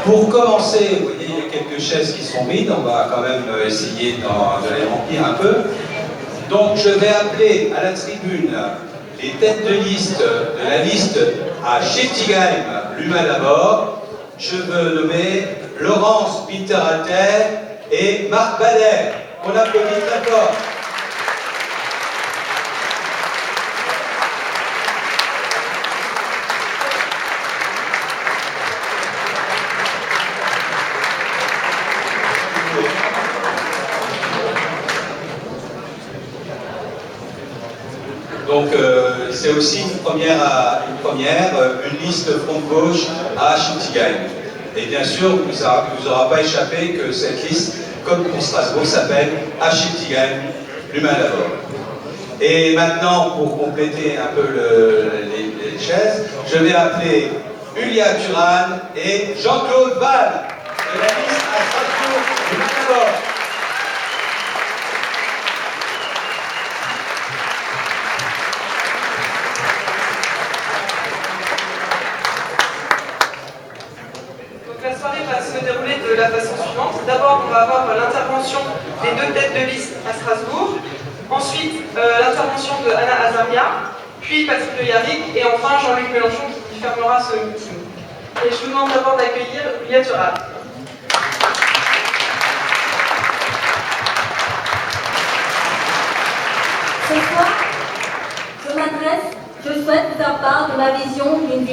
Pour commencer, vous voyez, il y a quelques chaises qui sont vides, on va quand même essayer de les remplir un peu. Donc je vais appeler à la tribune les têtes de liste de la liste à Schiltigheim, l'humain d'abord. Je veux nommer Laurence Winterhalter et Marc Bader. On applaudit très fort. Donc c'est aussi une première, une liste front-gauche à Schiltigheim. Et bien sûr, il ne vous aura pas échappé que cette liste, comme pour Strasbourg, s'appelle à Schiltigheim, l'humain d'abord. Et maintenant, pour compléter un peu les chaises, je vais appeler Ulia Turan et Jean-Claude Val de la liste à Strasbourg, l'humain d'abord. De la façon suivante. D'abord, on va avoir l'intervention des deux têtes de liste à Strasbourg, ensuite l'intervention de Anna Azaria, puis Patrick Le Yarrick, et enfin Jean-Luc Mélenchon qui fermera ce meeting. Et je vous demande d'abord d'accueillir Ulia Turan. Ce soir, je souhaite faire part de ma vision d'une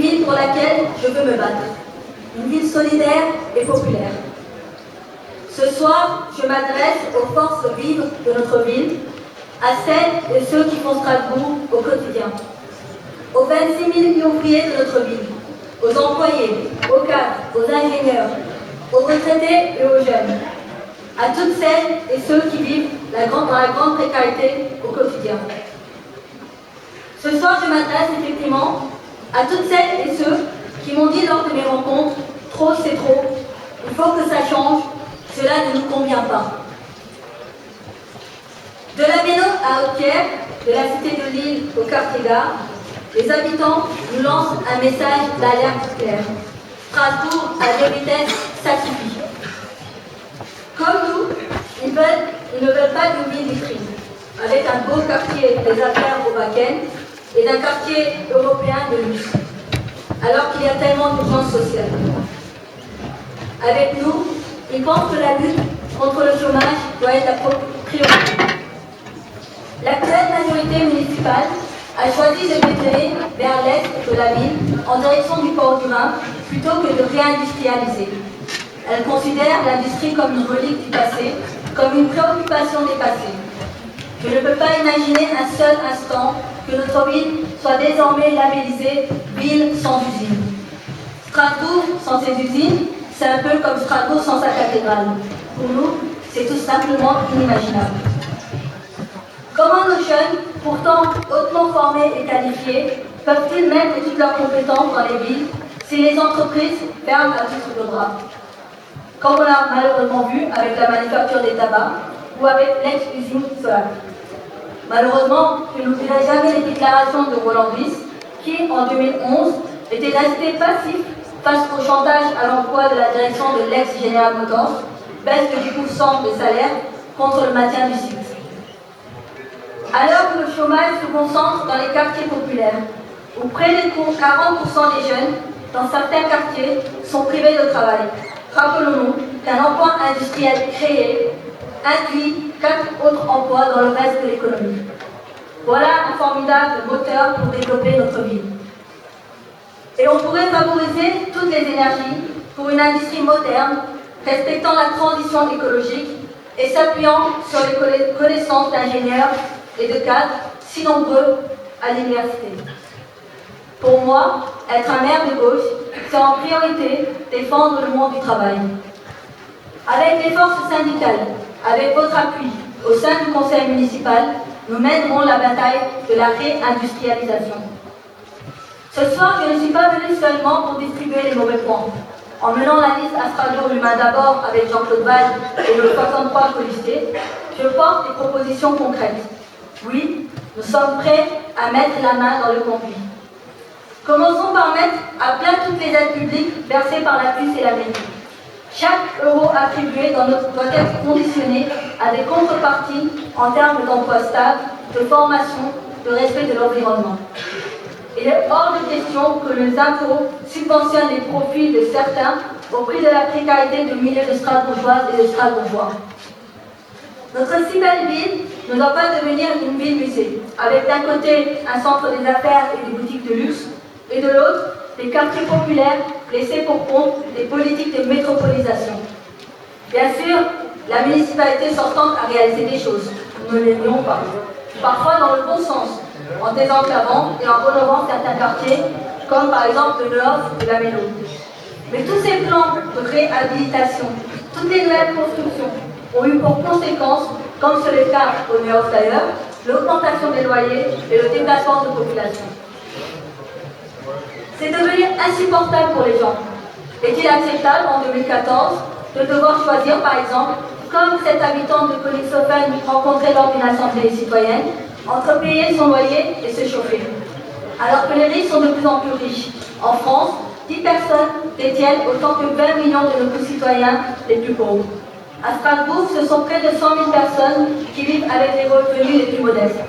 ville pour laquelle je veux me battre. Une ville solidaire et populaire. Ce soir, je m'adresse aux forces vives de notre ville, à celles et ceux qui font Strasbourg au quotidien, aux 26 000 ouvriers de notre ville, aux employés, aux cadres, aux ingénieurs, aux retraités et aux jeunes, à toutes celles et ceux qui vivent dans la grande précarité au quotidien. Ce soir, je m'adresse effectivement à toutes celles et ceux qui m'ont dit lors de mes rencontres, trop c'est trop, il faut que ça change, cela ne nous convient pas. De la Méno à Haute-Pierre, de la cité de Lille au quartier d'Art, les habitants nous lancent un message d'alerte clair. Strasbourg à deux vitesses, ça suffit. Comme nous, ils ne veulent pas d'une ville vitrine, avec un beau quartier des affaires au back-end et d'un quartier européen de luxe, alors qu'il y a tellement d'urgence sociale. Avec nous, ils pensent que la lutte contre le chômage doit être la priorité. L'actuelle majorité municipale a choisi de dévier vers l'est de la ville en direction du port du Rhin plutôt que de réindustrialiser. Elle considère l'industrie comme une relique du passé, comme une préoccupation dépassée. Je ne peux pas imaginer un seul instant que notre ville soit désormais labellisée ville sans usine. Strasbourg sans ses usines, c'est un peu comme Strasbourg sans sa cathédrale. Pour nous, c'est tout simplement inimaginable. Comment nos jeunes, pourtant hautement formés et qualifiés, peuvent-ils mettre toutes leurs compétences dans les villes si les entreprises ferment à titre de bras? Comme on l'a malheureusement vu avec la manufacture des tabacs ou avec l'ex-usine Solar. Malheureusement, je n'oublierai jamais les déclarations de Roland Brice, qui, en 2011, était resté passif face au chantage à l'emploi de la direction de l'ex-General Motors, baisse de 10% des salaires contre le maintien du site. Alors que le chômage se concentre dans les quartiers populaires, où près de 40% des jeunes, dans certains quartiers, sont privés de travail, rappelons-nous qu'un emploi industriel créé induit 4 autres emplois dans le reste de l'économie. Voilà un formidable moteur pour développer notre ville. Et on pourrait favoriser toutes les énergies pour une industrie moderne, respectant la transition écologique et s'appuyant sur les connaissances d'ingénieurs et de cadres si nombreux à l'université. Pour moi, être un maire de gauche, c'est en priorité défendre le monde du travail. Avec les forces syndicales, avec votre appui au sein du conseil municipal, nous mènerons la bataille de la réindustrialisation. Ce soir, je ne suis pas venue seulement pour distribuer les mauvais points. En menant la liste à Strasbourg l'humain d'abord avec Jean-Claude Val et le 63 colistier, je porte des propositions concrètes. Oui, nous sommes prêts à mettre la main dans le conduit. Commençons par mettre à plat toutes les aides publiques versées par la CUS et la mairie. Chaque euro attribué doit être conditionné à des contreparties en termes d'emploi stable, de formation, de respect de l'environnement. Il est hors de question que les impôts subventionnent les profits de certains au prix de la précarité de milliers de Strasbourgeoises et de Strasbourgeois. Notre si belle ville ne doit pas devenir une ville musée, avec d'un côté un centre des affaires et des boutiques de luxe, et de l'autre des quartiers populaires laissés pour compte des politiques de métropolisation. Bien sûr, la municipalité sortante a réalisé des choses, nous ne les nions pas, parfois dans le bon sens, en désenclavant et en rénovant certains quartiers, comme par exemple le Nord de la Mélo. Mais tous ces plans de réhabilitation, toutes les nouvelles constructions, ont eu pour conséquence, comme c'est le cas au Nord d'ailleurs, l'augmentation des loyers et le déplacement de population. C'est devenu insupportable pour les gens. Est-il acceptable en 2014 de devoir choisir, par exemple, comme cet habitant de Königshofen rencontré lors d'une assemblée citoyenne, entre payer son loyer et se chauffer, alors que les riches sont de plus en plus riches. En France, 10 personnes détiennent autant que 20 millions de nos concitoyens les plus pauvres. À Strasbourg, ce sont près de 100 000 personnes qui vivent avec les revenus les plus modestes.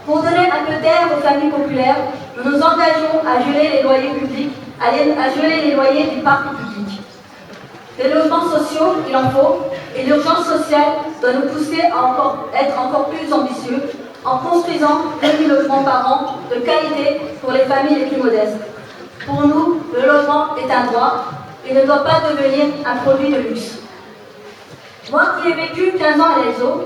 Pour donner un peu d'air aux familles populaires, nous nous engageons à geler les loyers publics, à geler les loyers du parc public. Des logements sociaux, il en faut, et l'urgence sociale doit nous pousser à être encore plus ambitieux en construisant 2000 logements par an de qualité pour les familles les plus modestes. Pour nous, le logement est un droit et ne doit pas devenir un produit de luxe. Moi qui ai vécu 15 ans à l'ELSO,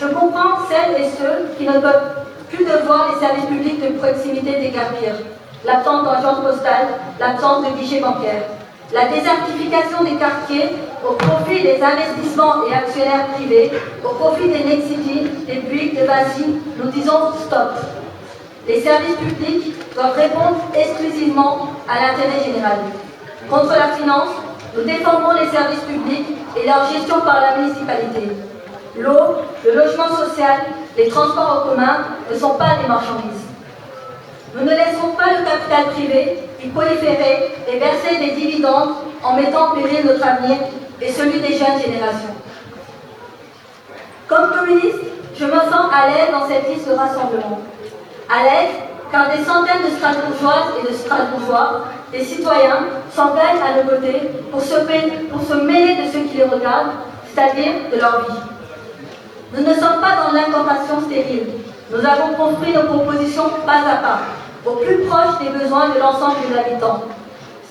je comprends celles et ceux qui ne peuvent plus de voir les services publics de proximité déguerpir, l'absence d'agence postale, l'absence de guichet bancaire, la désertification des quartiers au profit des investissements et actionnaires privés, au profit des Nexity, des Bouygues, des Vinci, nous disons stop. Les services publics doivent répondre exclusivement à l'intérêt général. Contre la finance, nous défendons les services publics et leur gestion par la municipalité. L'eau, le logement social, les transports en commun ne sont pas des marchandises. Nous ne laisserons pas le capital privé y proliférer et verser des dividendes en mettant en péril notre avenir et celui des jeunes générations. Comme communiste, je me sens à l'aise dans cette liste de rassemblement. À l'aise car des centaines de Strasbourgeoises et de Strasbourgeois, des citoyens, s'engagent à nos côtés pour se mêler de ceux qui les regardent, c'est-à-dire de leur vie. Nous ne sommes pas dans l'incantation stérile. Nous avons construit nos propositions pas à pas, au plus proche des besoins de l'ensemble des habitants.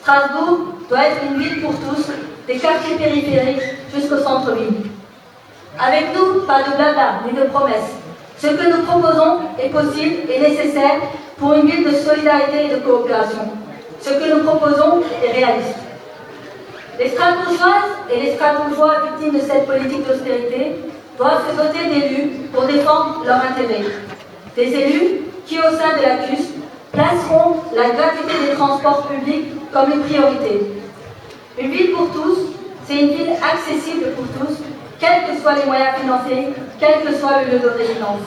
Strasbourg doit être une ville pour tous, des quartiers périphériques jusqu'au centre-ville. Avec nous, pas de blabla ni de promesses. Ce que nous proposons est possible et nécessaire pour une ville de solidarité et de coopération. Ce que nous proposons est réaliste. Les Strasbourgeoises et les Strasbourgeois victimes de cette politique d'austérité doivent se doter d'élus pour défendre leurs intérêts. Des élus qui, au sein de la CUS, placeront la gratuité des transports publics comme une priorité. Une ville pour tous, c'est une ville accessible pour tous, quels que soient les moyens financiers, quel que soit le lieu de résidence.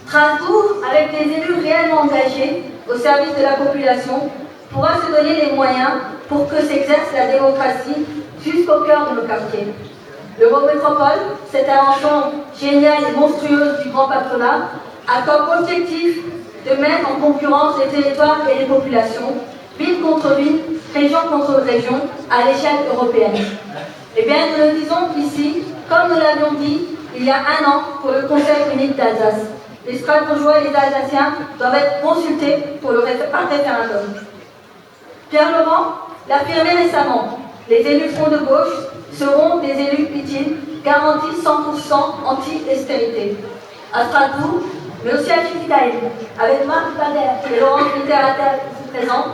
Strasbourg, avec des élus réellement engagés au service de la population, pourra se donner les moyens pour que s'exerce la démocratie jusqu'au cœur de nos quartiers. L'Eurométropole, cette invention géniale et monstrueuse du grand patronat, a comme objectif de mettre en concurrence les territoires et les populations, ville contre ville, région contre région, à l'échelle européenne. Eh bien, nous le disons ici, comme nous l'avions dit il y a un an pour le Conseil unique d'Alsace. Les Strasbourgeois et les Alsaciens doivent être consultés pour le référendum. Pierre Laurent l'affirmait récemment, les élus Front de gauche seront des élus utiles, garantis 100% anti-austérité. À Strasbourg, mais aussi à Chicago, avec Marc Pader et Laurent Littérateur ici présents,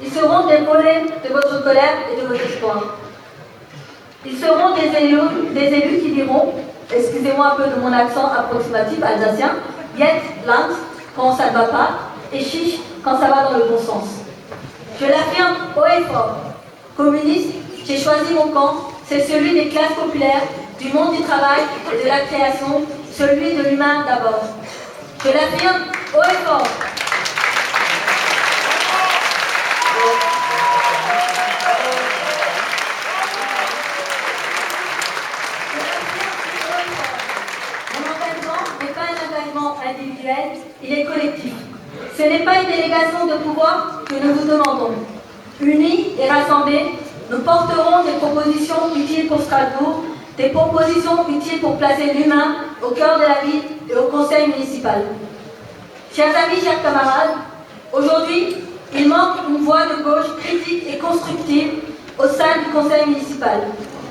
ils seront des volets de votre colère et de votre espoir. Ils seront des élus qui diront, excusez-moi un peu de mon accent approximatif alsacien, Jetzt Land quand ça ne va pas, et chiche quand ça va dans le bon sens. Je l'affirme haut et fort. Communiste, j'ai choisi mon camp, c'est celui des classes populaires, du monde du travail et de la création, celui de l'humain d'abord. Je l'affirme haut et fort. engagement individuel, il est collectif. Ce n'est pas une délégation de pouvoir que nous vous demandons. Unis et rassemblés, nous porterons des propositions utiles pour Strasbourg, des propositions utiles pour placer l'humain au cœur de la ville et au conseil municipal. Chers amis, chers camarades, aujourd'hui, il manque une voix de gauche critique et constructive au sein du conseil municipal.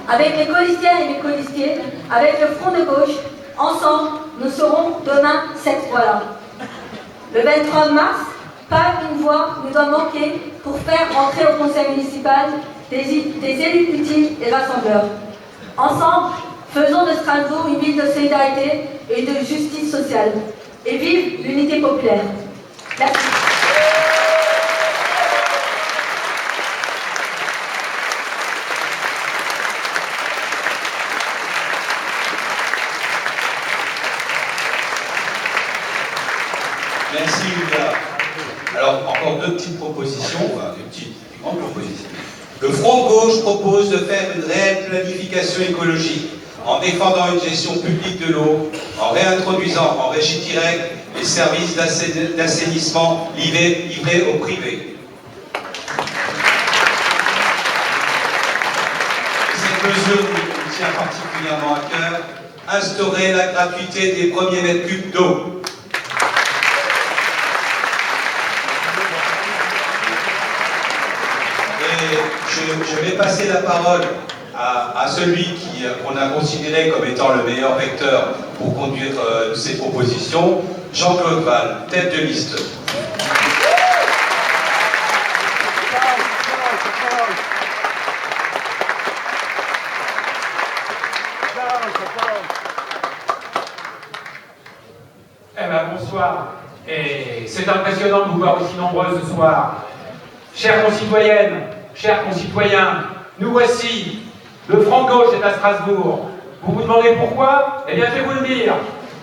Avec les colistières et les colistiers, avec le front de gauche, ensemble, nous serons demain cette voix-là. Le 23 mars, pas une voix ne doit manquer pour faire entrer au conseil municipal des élus utiles et rassembleurs. Ensemble, faisons de Strasbourg une ville de solidarité et de justice sociale. Et vive l'unité populaire. Merci. Merci Julia. Alors encore deux petites propositions, enfin des grandes propositions. Le Front de gauche propose de faire une réelle planification écologique en défendant une gestion publique de l'eau, en réintroduisant en régie directe les services d'assainissement livrés au privé. Cette mesure nous tient particulièrement à cœur, instaurer la gratuité des premiers mètres cubes d'eau. Je vais passer la parole à celui qu'on a considéré comme étant le meilleur vecteur pour conduire ces propositions, Jean-Claude Val, tête de liste. Eh bien, bonsoir. Et c'est impressionnant de vous voir aussi nombreuses ce soir. Chères concitoyennes, chers concitoyens, nous voici. Le Front de gauche est à Strasbourg. Vous vous demandez pourquoi? Eh bien, je vais vous le dire.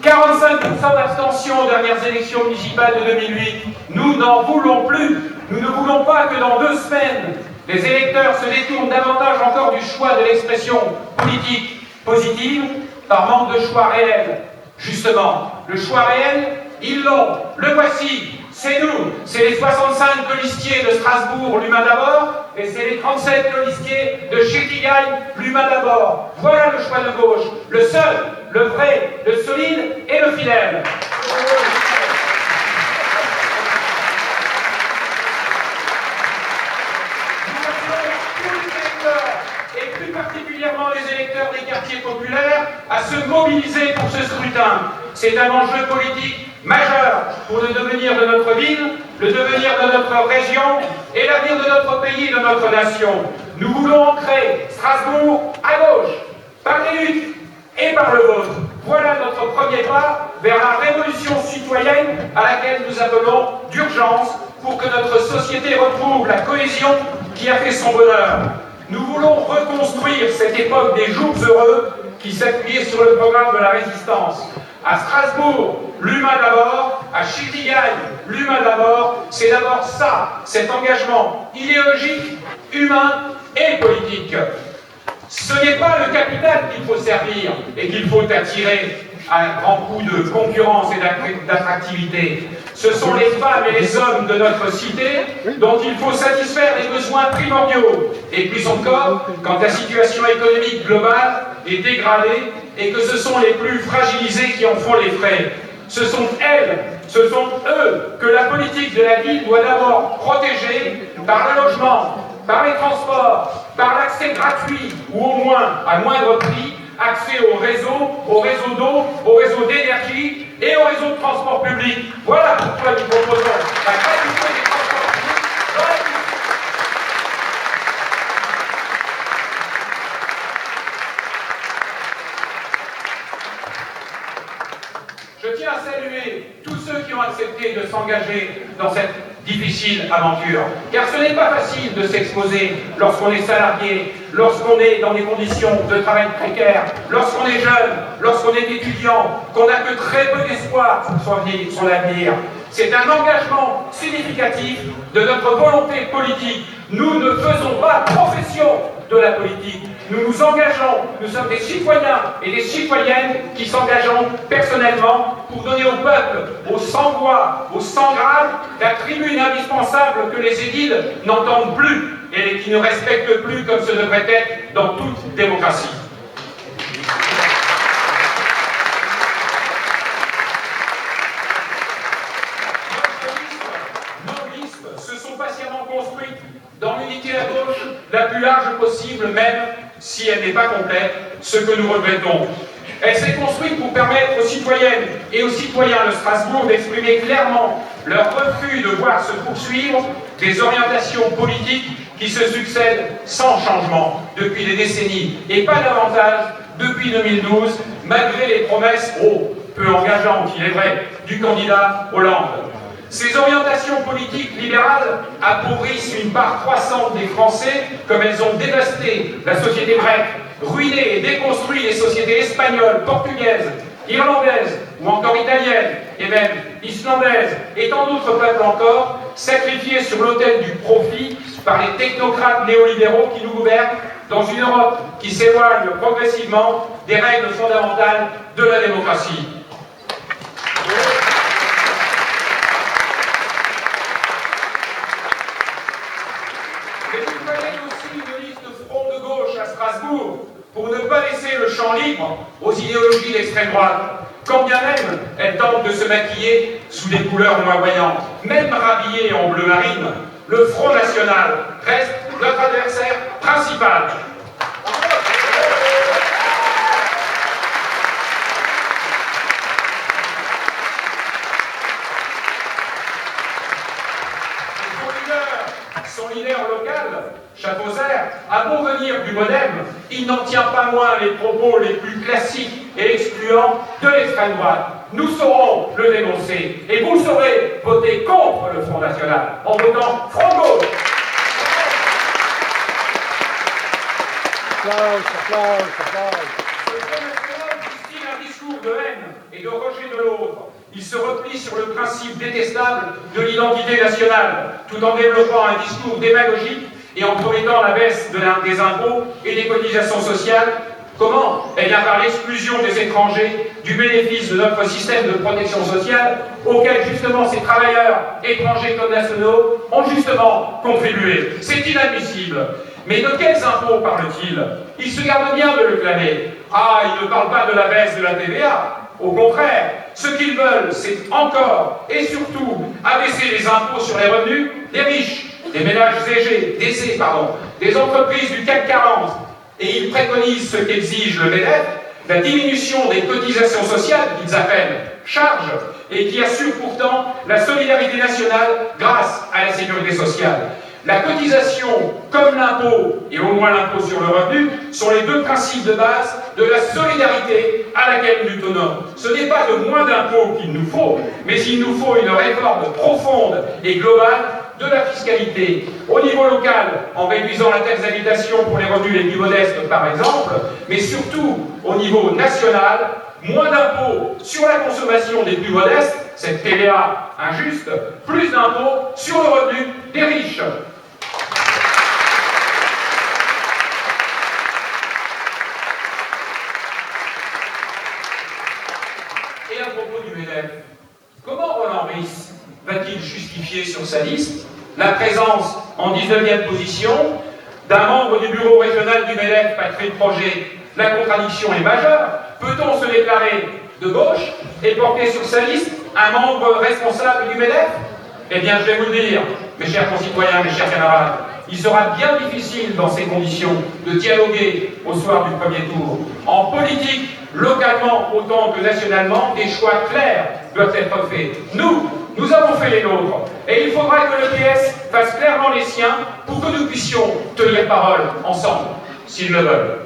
45% d'abstention aux dernières élections municipales de 2008. Nous n'en voulons plus. Nous ne voulons pas que dans 2 semaines, les électeurs se détournent davantage encore du choix de l'expression politique positive par manque de choix réel. Justement, le choix réel, ils l'ont. Le voici. C'est nous, c'est les 65 colistiers de Strasbourg, l'humain d'abord, et c'est les 37 colistiers de Schiltigheim, l'humain d'abord. Voilà le choix de gauche, le seul, le vrai, le solide et le fidèle. Nous appelons tous les électeurs, et plus particulièrement les électeurs des quartiers populaires, à se mobiliser pour ce scrutin. C'est un enjeu politique majeur pour le devenir de notre ville, le devenir de notre région et l'avenir de notre pays et de notre nation. Nous voulons ancrer Strasbourg à gauche, par les luttes et par le vote. Voilà notre premier pas vers la révolution citoyenne à laquelle nous appelons d'urgence pour que notre société retrouve la cohésion qui a fait son bonheur. Nous voulons reconstruire cette époque des jours heureux qui s'appuyait sur le programme de la résistance. À Strasbourg, l'humain d'abord, à Schiltigheim, l'humain d'abord, c'est d'abord ça, cet engagement idéologique, humain et politique. Ce n'est pas le capital qu'il faut servir et qu'il faut attirer à un grand coup de concurrence et d'attractivité. Ce sont les femmes et les hommes de notre cité dont il faut satisfaire les besoins primordiaux. Et plus encore, quand la situation économique globale est dégradée et que ce sont les plus fragilisés qui en font les frais. Ce sont elles, ce sont eux que la politique de la ville doit d'abord protéger par le logement, par les transports, par l'accès gratuit ou au moins à moindre prix, accès au réseau d'eau, au réseau d'énergie et au réseau de transport public. Voilà pourquoi nous proposons la gratuité des transports publics dans la ville. Je tiens à saluer tous ceux qui ont accepté de s'engager dans cette difficile aventure. Car ce n'est pas facile de s'exposer lorsqu'on est salarié, lorsqu'on est dans des conditions de travail précaires, lorsqu'on est jeune, lorsqu'on est étudiant, qu'on n'a que très peu d'espoir pour son avenir. C'est un engagement significatif de notre volonté politique. Nous ne faisons pas profession de la politique. Nous nous engageons, nous sommes des citoyens et des citoyennes qui s'engageons personnellement pour donner au peuple peuple, au sans-voix, au sans-grade, la tribune indispensable que les édiles n'entendent plus et qui ne respectent plus comme ce devrait être dans toute démocratie. Nos listes se sont patiemment construites dans l'unité à gauche la plus large possible, même si elle n'est pas complète, ce que nous regrettons. Elle s'est construite pour permettre aux citoyennes et aux citoyens de Strasbourg d'exprimer clairement leur refus de voir se poursuivre des orientations politiques qui se succèdent sans changement depuis des décennies, et pas davantage depuis 2012, malgré les promesses, peu engageantes, il est vrai, du candidat Hollande. Ces orientations politiques libérales appauvrissent une part croissante des Français, comme elles ont dévasté la société grecque, ruiné et déconstruit les sociétés espagnoles, portugaises, irlandaises ou encore italiennes, et même islandaises, et tant d'autres peuples encore, sacrifiés sur l'autel du profit par les technocrates néolibéraux qui nous gouvernent dans une Europe qui s'éloigne progressivement des règles fondamentales de la démocratie. Mais il fallait aussi une liste de front de gauche à Strasbourg pour ne pas laisser le champ libre aux idéologies d'extrême droite, quand bien même elles tentent de se maquiller sous des couleurs moins voyantes. Même rhabillé en bleu marine, le Front National reste notre adversaire principal. Son leader local, Chaposer, a beau venir du modem, il n'en tient pas moins les propos les plus classiques et excluants de l'extrême droite. Nous saurons le dénoncer et vous saurez voter contre le Front National en votant Front Gauche. Ce Front National distille un discours de haine et de rejet de l'autre. Il se replie sur le principe détestable de l'identité nationale, tout en développant un discours démagogique et en promettant la baisse des impôts et des cotisations sociales. Comment? Eh bien par l'exclusion des étrangers du bénéfice de notre système de protection sociale, auquel justement ces travailleurs, étrangers comme nationaux, ont justement contribué. C'est inadmissible. Mais de quels impôts parle-t-il? Il se garde bien de le clamer. Ah, il ne parle pas de la baisse de la TVA. Au contraire, ce qu'ils veulent, c'est encore et surtout abaisser les impôts sur les revenus des riches, des ménages aisés, des entreprises du CAC 40. Et ils préconisent ce qu'exige le MEDEF, la diminution des cotisations sociales qu'ils appellent charges, et qui assure pourtant la solidarité nationale grâce à la sécurité sociale. La cotisation, comme l'impôt, et au moins l'impôt sur le revenu, sont les deux principes de base de la solidarité à laquelle nous tenons. Ce n'est pas de moins d'impôts qu'il nous faut, mais il nous faut une réforme profonde et globale de la fiscalité. Au niveau local, en réduisant la taxe d'habitation pour les revenus les plus modestes, par exemple, mais surtout au niveau national, moins d'impôts sur la consommation des plus modestes, cette TVA injuste, plus d'impôts sur le revenu des riches. Et à propos du MEDEF, comment Roland Ries va-t-il justifier sur sa liste la présence en 19e position d'un membre du bureau régional du MEDEF, Patrick Projet? La contradiction est majeure. Peut-on se déclarer de gauche et porter sur sa liste un membre responsable du MEDEF? Eh bien, je vais vous le dire, mes chers concitoyens, mes chers camarades, il sera bien difficile dans ces conditions de dialoguer au soir du premier tour. En politique, localement autant que nationalement, des choix clairs doivent être faits. Nous avons fait les nôtres, et il faudra que le PS fasse clairement les siens pour que nous puissions tenir parole ensemble, s'ils le veulent.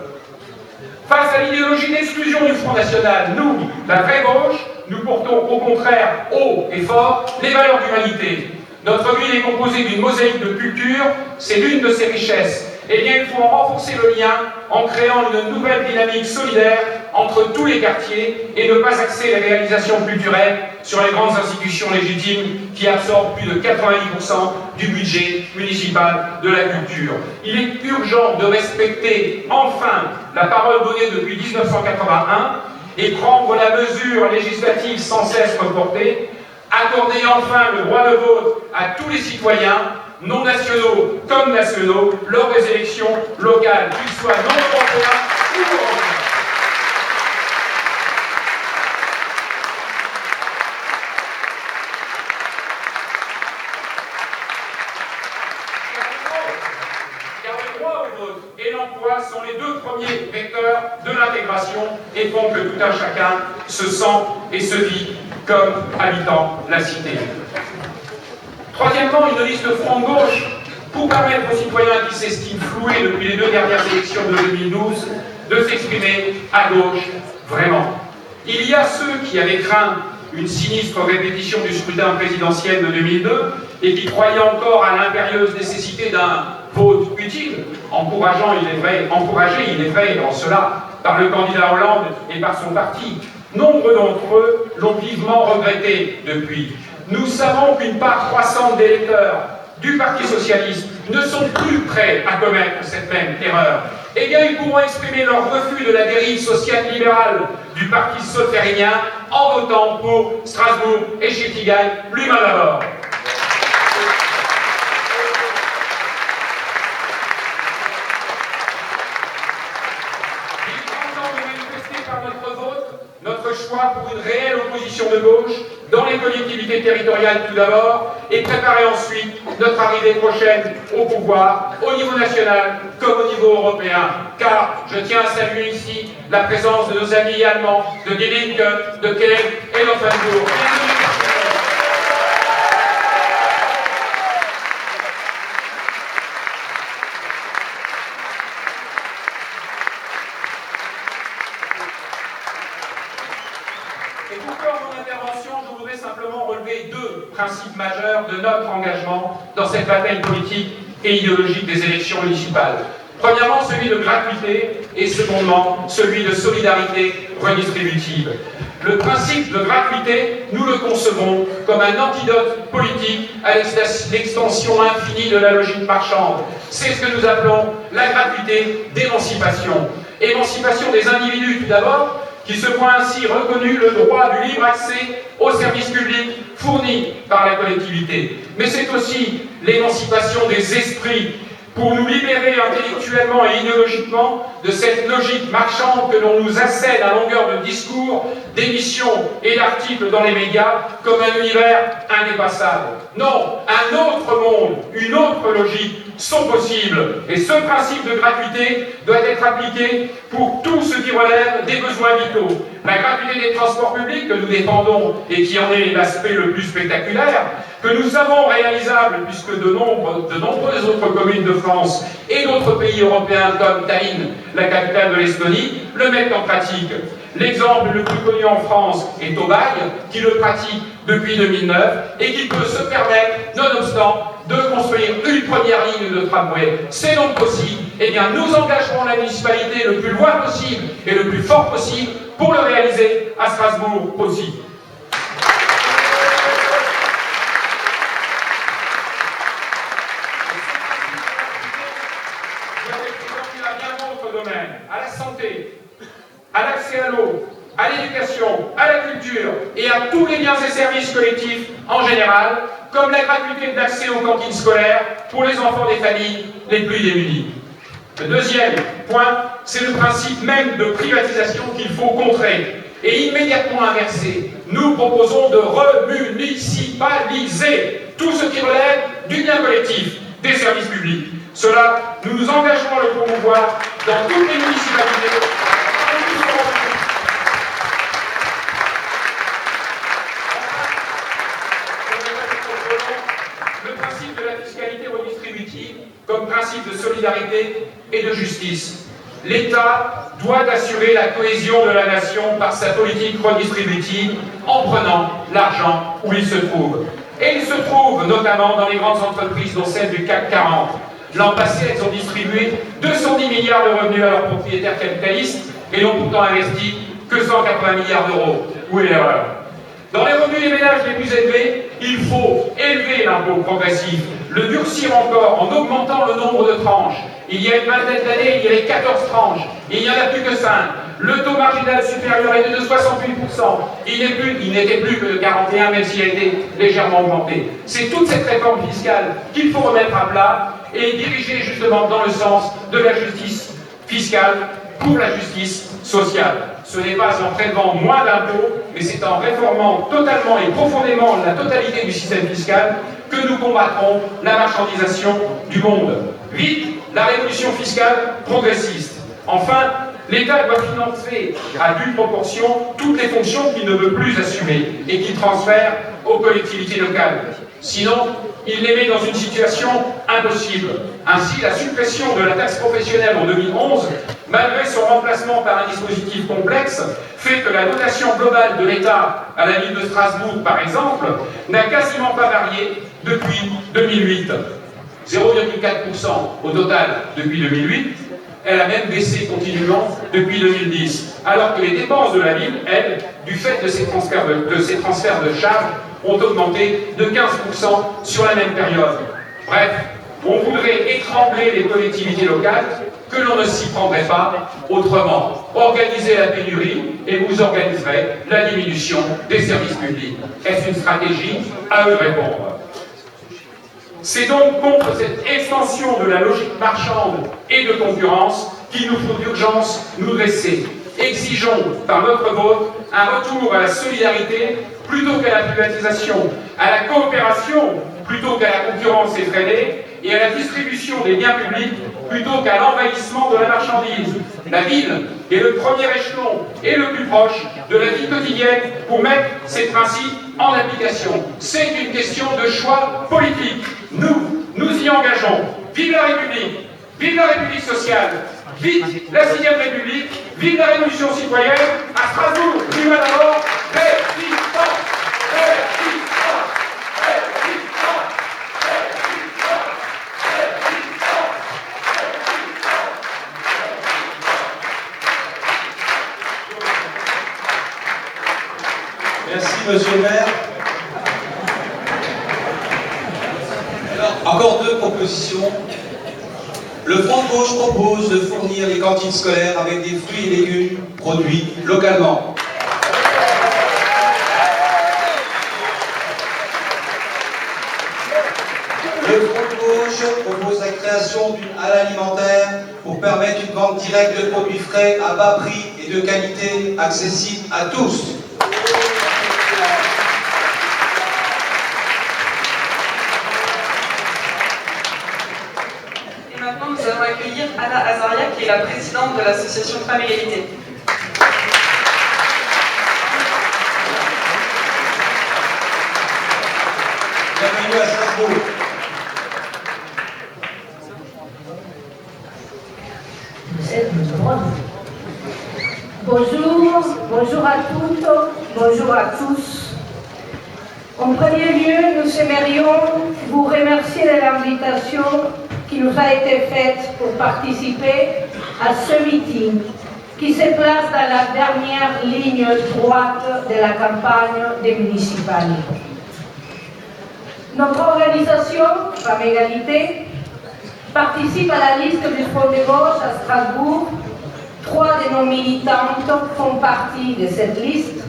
Face à l'idéologie d'exclusion du Front National, nous, la vraie gauche, nous portons au contraire haut et fort les valeurs d'humanité. Notre ville est composée d'une mosaïque de cultures, c'est l'une de ses richesses. Eh bien, il faut en renforcer le lien en créant une nouvelle dynamique solidaire entre tous les quartiers et ne pas axer les réalisations culturelles sur les grandes institutions légitimes qui absorbent plus de 90% du budget municipal de la culture. Il est urgent de respecter enfin la parole donnée depuis 1981 et prendre la mesure législative sans cesse reportée, accorder enfin le droit de vote à tous les citoyens, non nationaux comme nationaux, lors des élections locales, qu'ils soient non européens ou européens. Car le droit au vote et l'emploi sont les deux premiers vecteurs de l'intégration et font que tout un chacun se sent et se vit comme habitant la cité. Troisièmement, une liste de front de gauche pour permettre aux citoyens qui s'estiment floués depuis les 2 dernières élections de 2012 de s'exprimer à gauche vraiment. Il y a ceux qui avaient craint une sinistre répétition du scrutin présidentiel de 2002 et qui croyaient encore à l'impérieuse nécessité d'un vote utile, encouragé, il est vrai, en cela, par le candidat Hollande et par son parti. Nombre d'entre eux l'ont vivement regretté depuis. Nous savons qu'une part croissante des électeurs du Parti socialiste ne sont plus prêts à commettre cette même erreur. Eh bien, ils pourront exprimer leur refus de la dérive sociale-libérale du Parti sottérinien en votant pour Strasbourg et Schiltigheim, l'humain d'abord. Il est grand temps de manifester par notre vote notre choix pour une réelle opposition de gauche dans les collectivités territoriales tout d'abord, et préparer ensuite notre arrivée prochaine au pouvoir, au niveau national comme au niveau européen. Car je tiens à saluer ici la présence de nos amis allemands, de Die Linke, de Kiev et d'Offenbourg. Et pour clore mon intervention, je voudrais simplement relever 2 principes majeurs de notre engagement dans cette bataille politique et idéologique des élections municipales. Premièrement, celui de gratuité et secondement, celui de solidarité redistributive. Le principe de gratuité, nous le concevons comme un antidote politique à l'extension infinie de la logique marchande. C'est ce que nous appelons la gratuité d'émancipation. Émancipation des individus tout d'abord, qui se voit ainsi reconnu le droit du libre accès aux services publics fournis par la collectivité. Mais c'est aussi l'émancipation des esprits pour nous libérer intellectuellement et idéologiquement de cette logique marchande que l'on nous assène à longueur de discours, d'émissions et d'articles dans les médias comme un univers indépassable. Non, un autre monde, une autre logique sont possibles. Et ce principe de gratuité doit être appliqué pour tout ce qui relève des besoins vitaux. La gratuité des transports publics que nous défendons et qui en est l'aspect le plus spectaculaire, que nous savons réalisable puisque de nombreuses autres communes de France et d'autres pays européens comme Tallinn, la capitale de l'Estonie, le mettent en pratique. L'exemple le plus connu en France est Aubagne, qui le pratique depuis 2009 et qui peut se permettre, nonobstant, de construire une première ligne de tramway. C'est donc possible. Eh bien, nous engagerons la municipalité le plus loin possible et le plus fort possible pour le réaliser à Strasbourg aussi. À la santé, à l'accès à l'eau, à l'éducation, à la culture et à tous les biens et services collectifs en général, comme la gratuité d'accès aux cantines scolaires pour les enfants des familles les plus démunies. Le deuxième point, c'est le principe même de privatisation qu'il faut contrer et immédiatement inverser. Nous proposons de remunicipaliser tout ce qui relève du bien collectif, des services publics. Cela, nous nous engagerons à le promouvoir dans toutes les municipalités. Le principe de la fiscalité redistributive comme principe de solidarité et de justice. L'État doit assurer la cohésion de la nation par sa politique redistributive en prenant l'argent où il se trouve. Et il se trouve notamment dans les grandes entreprises, dont celle du CAC 40. L'an passé, elles ont distribué 210 milliards de revenus à leurs propriétaires capitalistes et n'ont pourtant investi que 180 milliards d'euros. Où est l'erreur? Dans les revenus des ménages les plus élevés, il faut élever l'impôt progressif, le durcir encore en augmentant le nombre de tranches. Il y a une vingtaine d'années, il y avait 14 tranches, il n'y en a plus que 5. Le taux marginal supérieur est de 68%. Il n'était plus que de 41%, même s'il a été légèrement augmenté. C'est toute cette réforme fiscale qu'il faut remettre à plat et diriger justement dans le sens de la justice fiscale pour la justice sociale. Ce n'est pas en prélevant moins d'impôts, mais c'est en réformant totalement et profondément la totalité du système fiscal que nous combattrons la marchandisation du monde. Vite, la révolution fiscale progressiste. Enfin, l'État doit financer à due proportion toutes les fonctions qu'il ne veut plus assumer et qu'il transfère aux collectivités locales. Sinon, il les met dans une situation impossible. Ainsi, la suppression de la taxe professionnelle en 2011, malgré son remplacement par un dispositif complexe, fait que la dotation globale de l'État à la ville de Strasbourg, par exemple, n'a quasiment pas varié depuis 2008. 0,4% au total depuis 2008, elle a même baissé continuellement depuis 2010, alors que les dépenses de la ville, elles, du fait de ces transferts de charges, ont augmenté de 15% sur la même période. Bref, on voudrait étrangler les collectivités locales que l'on ne s'y prendrait pas autrement. Organisez la pénurie et vous organiserez la diminution des services publics. Est-ce une stratégie? À eux de répondre. C'est donc contre cette extension de la logique marchande et de concurrence qu'il nous faut d'urgence nous dresser. Exigeons par notre vote un retour à la solidarité plutôt qu'à la privatisation, à la coopération plutôt qu'à la concurrence effrénée et à la distribution des biens publics plutôt qu'à l'envahissement de la marchandise. La ville est le premier échelon et le plus proche de la vie quotidienne pour mettre ces principes en application. C'est une question de choix politique. Nous y engageons. Vive la République! Vive la République sociale! Vive la 6e République! Vive la Révolution citoyenne! À Strasbourg, vive d'abord! Résistance! Résistance! Résistance! Merci, monsieur le maire. Alors, encore deux propositions. Le Front de gauche propose de fournir les cantines scolaires avec des fruits et légumes produits localement. Le Front de gauche propose la création d'une halle alimentaire pour permettre une vente directe de produits frais à bas prix et de qualité accessible à tous. Et maintenant, nous allons accueillir Anna Azaria, qui est la présidente de l'association Femmes Égalité. Bienvenue à Strasbourg. Bonjour à toutes, bonjour à tous. En premier lieu, nous aimerions vous remercier de l'invitation qui nous a été faite pour participer à ce meeting qui se place dans la dernière ligne droite de la campagne des municipales. Notre organisation, Femmes Égalité, participe à la liste du Front de gauche à Strasbourg. 3 de nos militantes font partie de cette liste.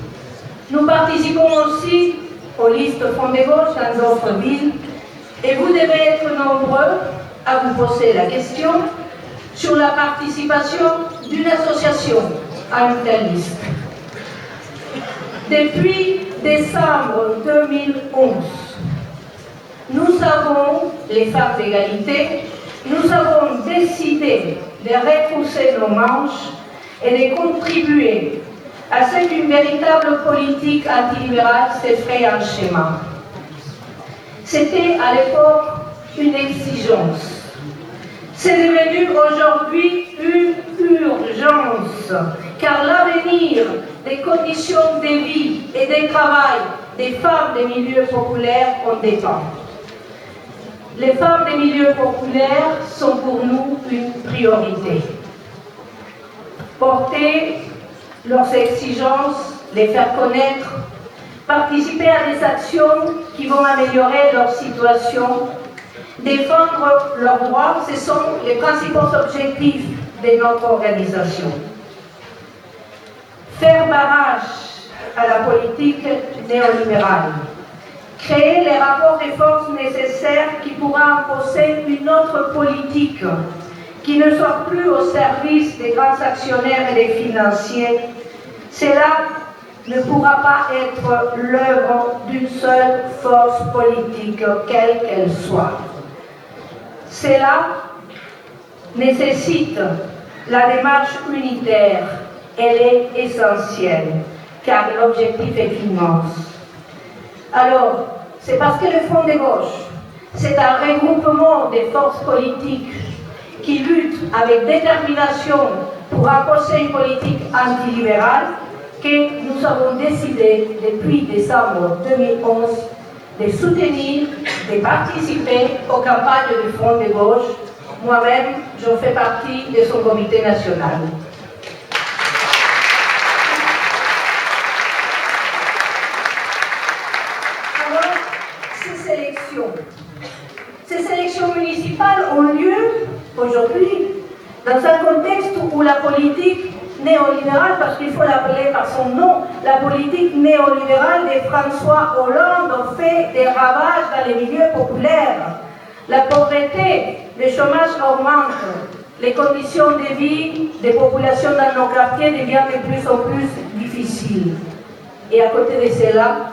Nous participons aussi aux listes Front de gauche dans d'autres villes et vous devez être nombreux à vous poser la question sur la participation d'une association à une telle liste. Depuis décembre 2011, nous avons, les femmes d'égalité, nous avons décidé de retrousser nos manches et de contribuer à ce qu'une véritable politique antilibérale se ferait en chemin. C'était à l'époque une exigence. C'est devenu aujourd'hui une urgence, car l'avenir des conditions de vie et de travail des femmes des milieux populaires en dépend. Les femmes des milieux populaires sont pour nous une priorité. Porter leurs exigences, les faire connaître, participer à des actions qui vont améliorer leur situation, défendre leurs droits, ce sont les principaux objectifs de notre organisation. faire barrage à la politique néolibérale, créer les rapports de force nécessaires qui pourra imposer une autre politique qui ne soit plus au service des grands actionnaires et des financiers, cela ne pourra pas être l'œuvre d'une seule force politique, quelle qu'elle soit. Cela nécessite la démarche unitaire. Elle est essentielle, car l'objectif est immense. Alors, c'est parce que le Front de gauche, c'est un regroupement des forces politiques qui luttent avec détermination pour imposer une politique antilibérale que nous avons décidé depuis décembre 2011 de soutenir, de participer aux campagnes du Front de gauche. Moi-même, je fais partie de son comité national. Alors, ces élections municipales ont lieu aujourd'hui dans un contexte où la politique néolibérale, parce qu'il faut l'appeler par son nom, la politique néolibérale de François Hollande fait des ravages dans les milieux populaires. La pauvreté, le chômage augmente, les conditions de vie des populations dans nos quartiers deviennent de plus en plus difficiles. Et à côté de cela,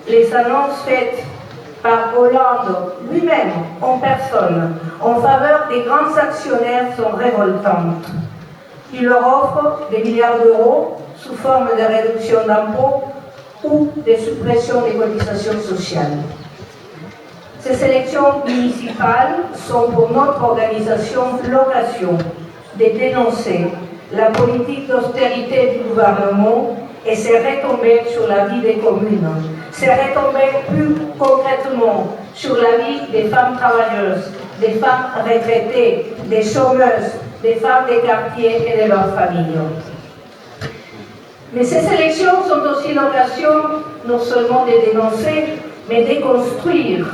les annonces faites par Hollande lui-même, en personne, en faveur des grands actionnaires sont révoltantes. Il leur offre des milliards d'euros sous forme de réduction d'impôts ou de suppression des cotisations sociales. Ces élections municipales sont pour notre organisation l'occasion de dénoncer la politique d'austérité du gouvernement et ses retombées sur la vie des communes, ses retombées plus concrètement sur la vie des femmes travailleuses, des femmes retraitées, des chômeuses, des femmes des quartiers et de leurs familles. Mais ces élections sont aussi l'occasion non seulement de dénoncer, mais de construire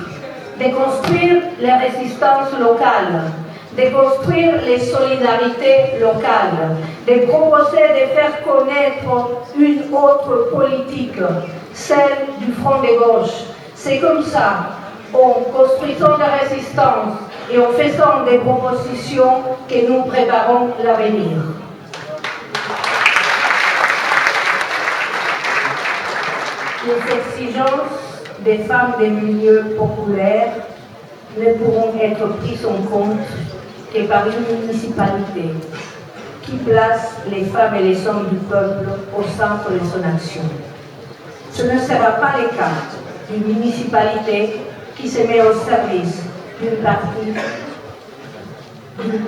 les résistances locales, de construire les solidarités locales, de proposer de faire connaître une autre politique, celle du Front de gauche. C'est comme ça, en construisant des résistances et en faisant des propositions, que nous préparons l'avenir. Les exigences des femmes des milieux populaires ne pourront être prises en compte que par une municipalité qui place les femmes et les hommes du peuple au centre de son action. Ce ne sera pas le cas d'une municipalité qui se met au service d'une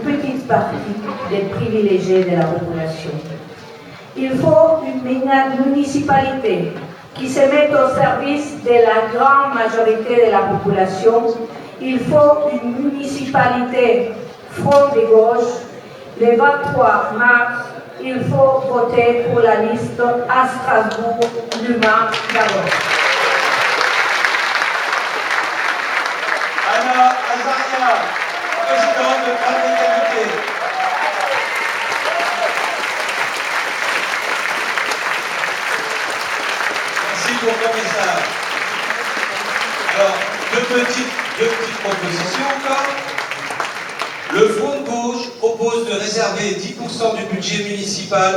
petite partie des privilégiés de la population. Il faut une municipalité qui se mette au service de la grande majorité de la population. Il faut une municipalité Front de gauche. Le 23 mars, il faut voter pour la liste à Strasbourg, Luma, d'abord. Anna Azaria, présidente de Femmes d'égalité. Merci pour ton message. Alors, deux petites propositions encore. Le Front de gauche propose de réserver 10% du budget municipal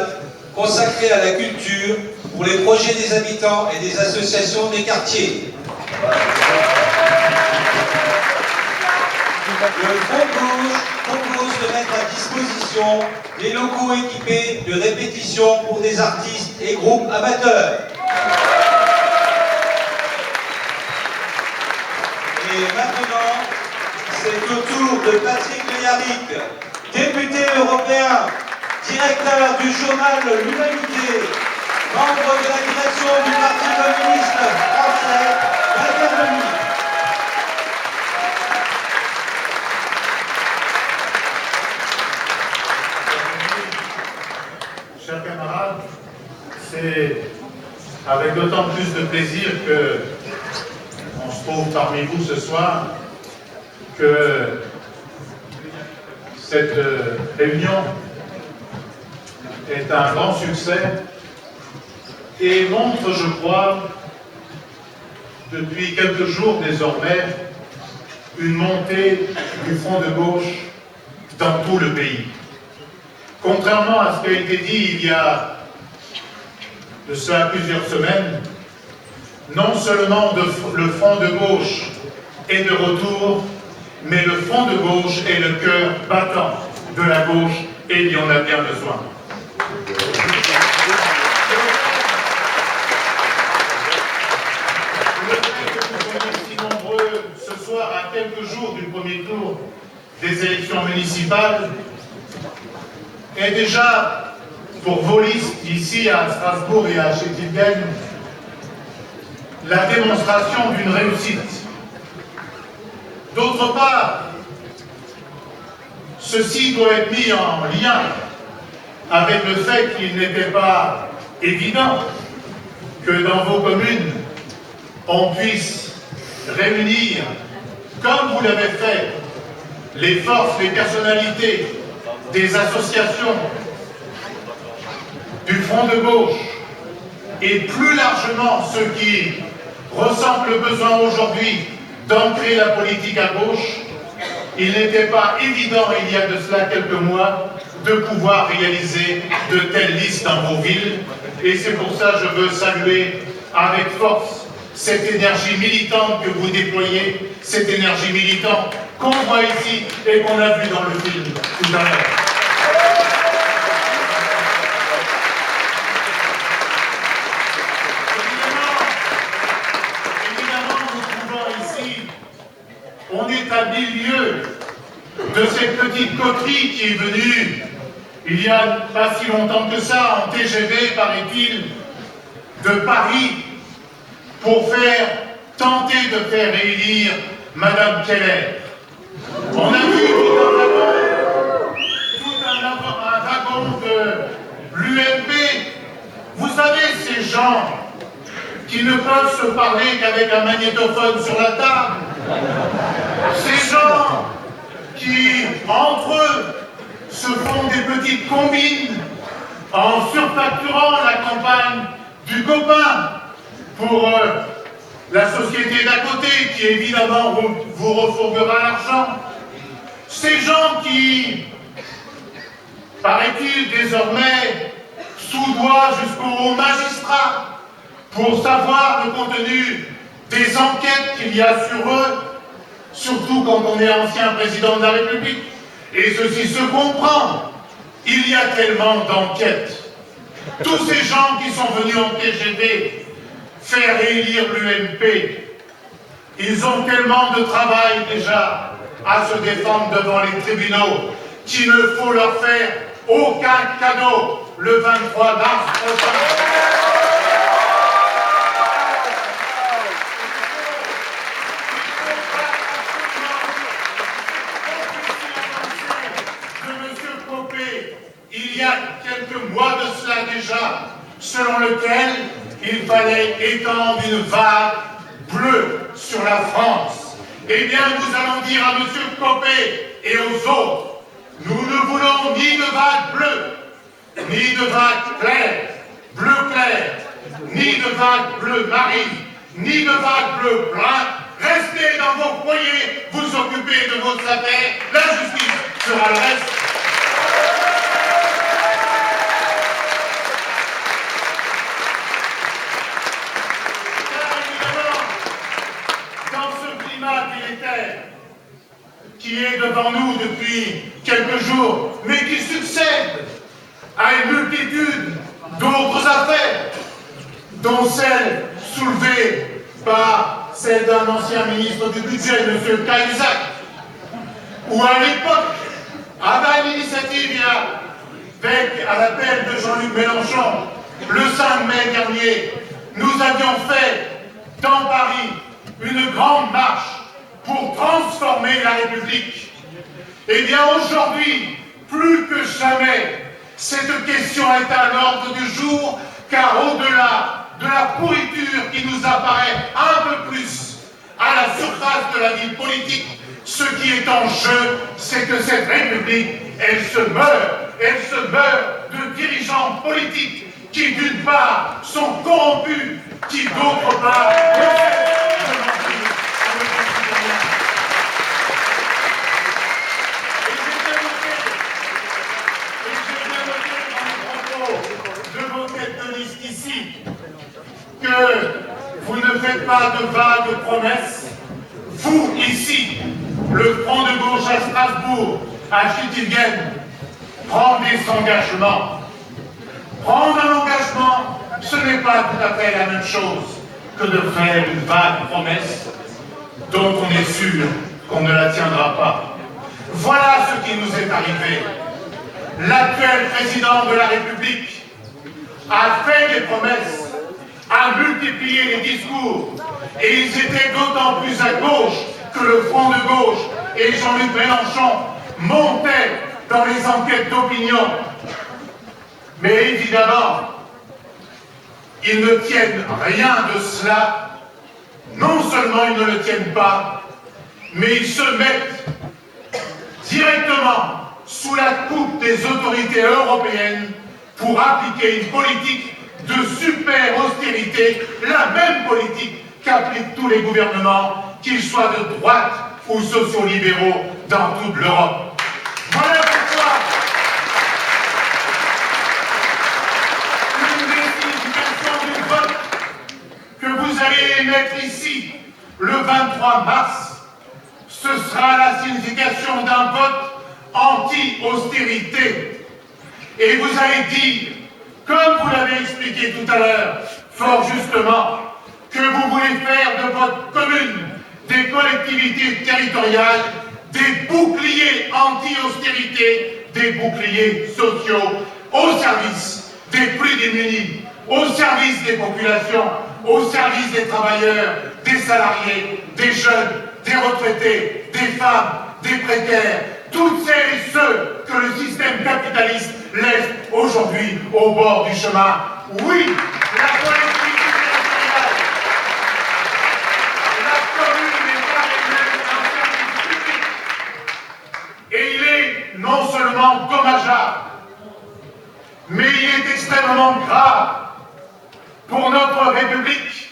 consacré à la culture pour les projets des habitants et des associations des quartiers. Le Front de gauche propose de mettre à disposition des locaux équipés de répétition pour des artistes et groupes amateurs. Et maintenant, c'est au tour de Patrick Lejarric, député européen, directeur du journal L'Humanité, membre de la direction du Parti communiste français, d'intervenir. Chers camarades, c'est avec d'autant plus de plaisir que on se trouve parmi vous ce soir, que cette réunion est un grand succès et montre, je crois, depuis quelques jours désormais, une montée du front de gauche dans tout le pays. Contrairement à ce qui a été dit il y a de cela plusieurs semaines, non seulement le front de gauche est de retour, mais le front de gauche est le cœur battant de la gauche et il y en a bien besoin. Le fait que nous soyons si nombreux ce soir à quelques jours du premier tour des élections municipales est déjà pour vos listes ici à Strasbourg et à Schätingen la démonstration d'une réussite. D'autre part, ceci doit être mis en lien avec le fait qu'il n'était pas évident que dans vos communes, on puisse réunir, comme vous l'avez fait, les forces, les personnalités des associations du front de gauche et plus largement ceux qui ressentent le besoin aujourd'hui d'ancrer la politique à gauche. Il n'était pas évident, il y a de cela quelques mois, de pouvoir réaliser de telles listes dans vos villes. Et c'est pour ça que je veux saluer avec force cette énergie militante que vous déployez, cette énergie militante qu'on voit ici et qu'on a vu dans le film tout à l'heure. On est à milieu de cette petite coterie qui est venue, il y a pas si longtemps que ça, en TGV, paraît-il, de Paris, pour tenter de faire réélire Madame Keller. On a vu tout un wagon de l'UMP. Vous savez, ces gens qui ne peuvent se parler qu'avec un magnétophone sur la table, ces gens qui, entre eux, se font des petites combines en surfacturant la campagne du copain pour la société d'à côté qui, évidemment, vous refourguera l'argent. Ces gens qui, paraît-il, désormais, soudoient jusqu'aux magistrats pour savoir le contenu des enquêtes qu'il y a sur eux, surtout quand on est ancien président de la République. Et ceci se comprend. Il y a tellement d'enquêtes. Tous ces gens qui sont venus en TGV faire élire l'UMP, ils ont tellement de travail déjà à se défendre devant les tribunaux qu'il ne faut leur faire aucun cadeau le 23 mars prochain. Il y a quelques mois de cela déjà, selon lequel il fallait étendre une vague bleue sur la France. Eh bien, nous allons dire à M. Copé et aux autres, nous ne voulons ni de vague bleue, ni de vague claire, bleu clair, ni de vague bleu marine, ni de vague bleu brun. Restez dans vos foyers, vous occupez de vos affaires, la justice sera le reste. Délétère qui est devant nous depuis quelques jours, mais qui succède à une multitude d'autres affaires, dont celle soulevée par celle d'un ancien ministre du budget, M. Cahuzac, où à l'époque, à l'initiative à l'appel de Jean-Luc Mélenchon, le 5 mai dernier, nous avions fait dans Paris une grande marche pour transformer la République. Eh bien aujourd'hui, plus que jamais, cette question est à l'ordre du jour, car au-delà de la pourriture qui nous apparaît un peu plus à la surface de la vie politique, ce qui est en jeu, c'est que cette République, elle se meurt de dirigeants politiques qui d'une part sont corrompus, qui d'autre part ne cessent de mentir à nos concitoyens. Et j'ai bien noté dans les propos de vos têtes de liste ici que vous ne faites pas de vagues promesses. Vous, ici, le Front de gauche à Strasbourg, à Schüttingen, prend des engagements. Prendre un engagement, ce n'est pas tout à fait la même chose que de faire une vague promesse dont on est sûr qu'on ne la tiendra pas. Voilà ce qui nous est arrivé. L'actuel président de la République a fait des promesses, a multiplié les discours, et ils étaient d'autant plus à gauche que le Front de gauche et Jean-Luc Mélenchon montaient dans les enquêtes d'opinion. Mais évidemment, ils ne tiennent rien de cela. Non seulement ils ne le tiennent pas, mais ils se mettent directement sous la coupe des autorités européennes pour appliquer une politique de super austérité, la même politique qu'appliquent tous les gouvernements, qu'ils soient de droite ou sociaux-libéraux dans toute l'Europe. Voilà pourquoi une des significations du vote que vous allez émettre ici le 23 mars, ce sera la signification d'un vote anti-austérité. Et vous allez dire, comme vous l'avez expliqué tout à l'heure, fort justement, que vous voulez faire de votre commune des collectivités territoriales des boucliers anti-austérité, des boucliers sociaux au service des plus démunis, au service des populations, au service des travailleurs, des salariés, des jeunes, des retraités, des femmes, des précaires, toutes celles et ceux que le système capitaliste laisse aujourd'hui au bord du chemin. Oui, la collectivité territoriale, la commune n'est pas elle-même un service public. Et il est non seulement dommageable, mais il est extrêmement grave pour notre République,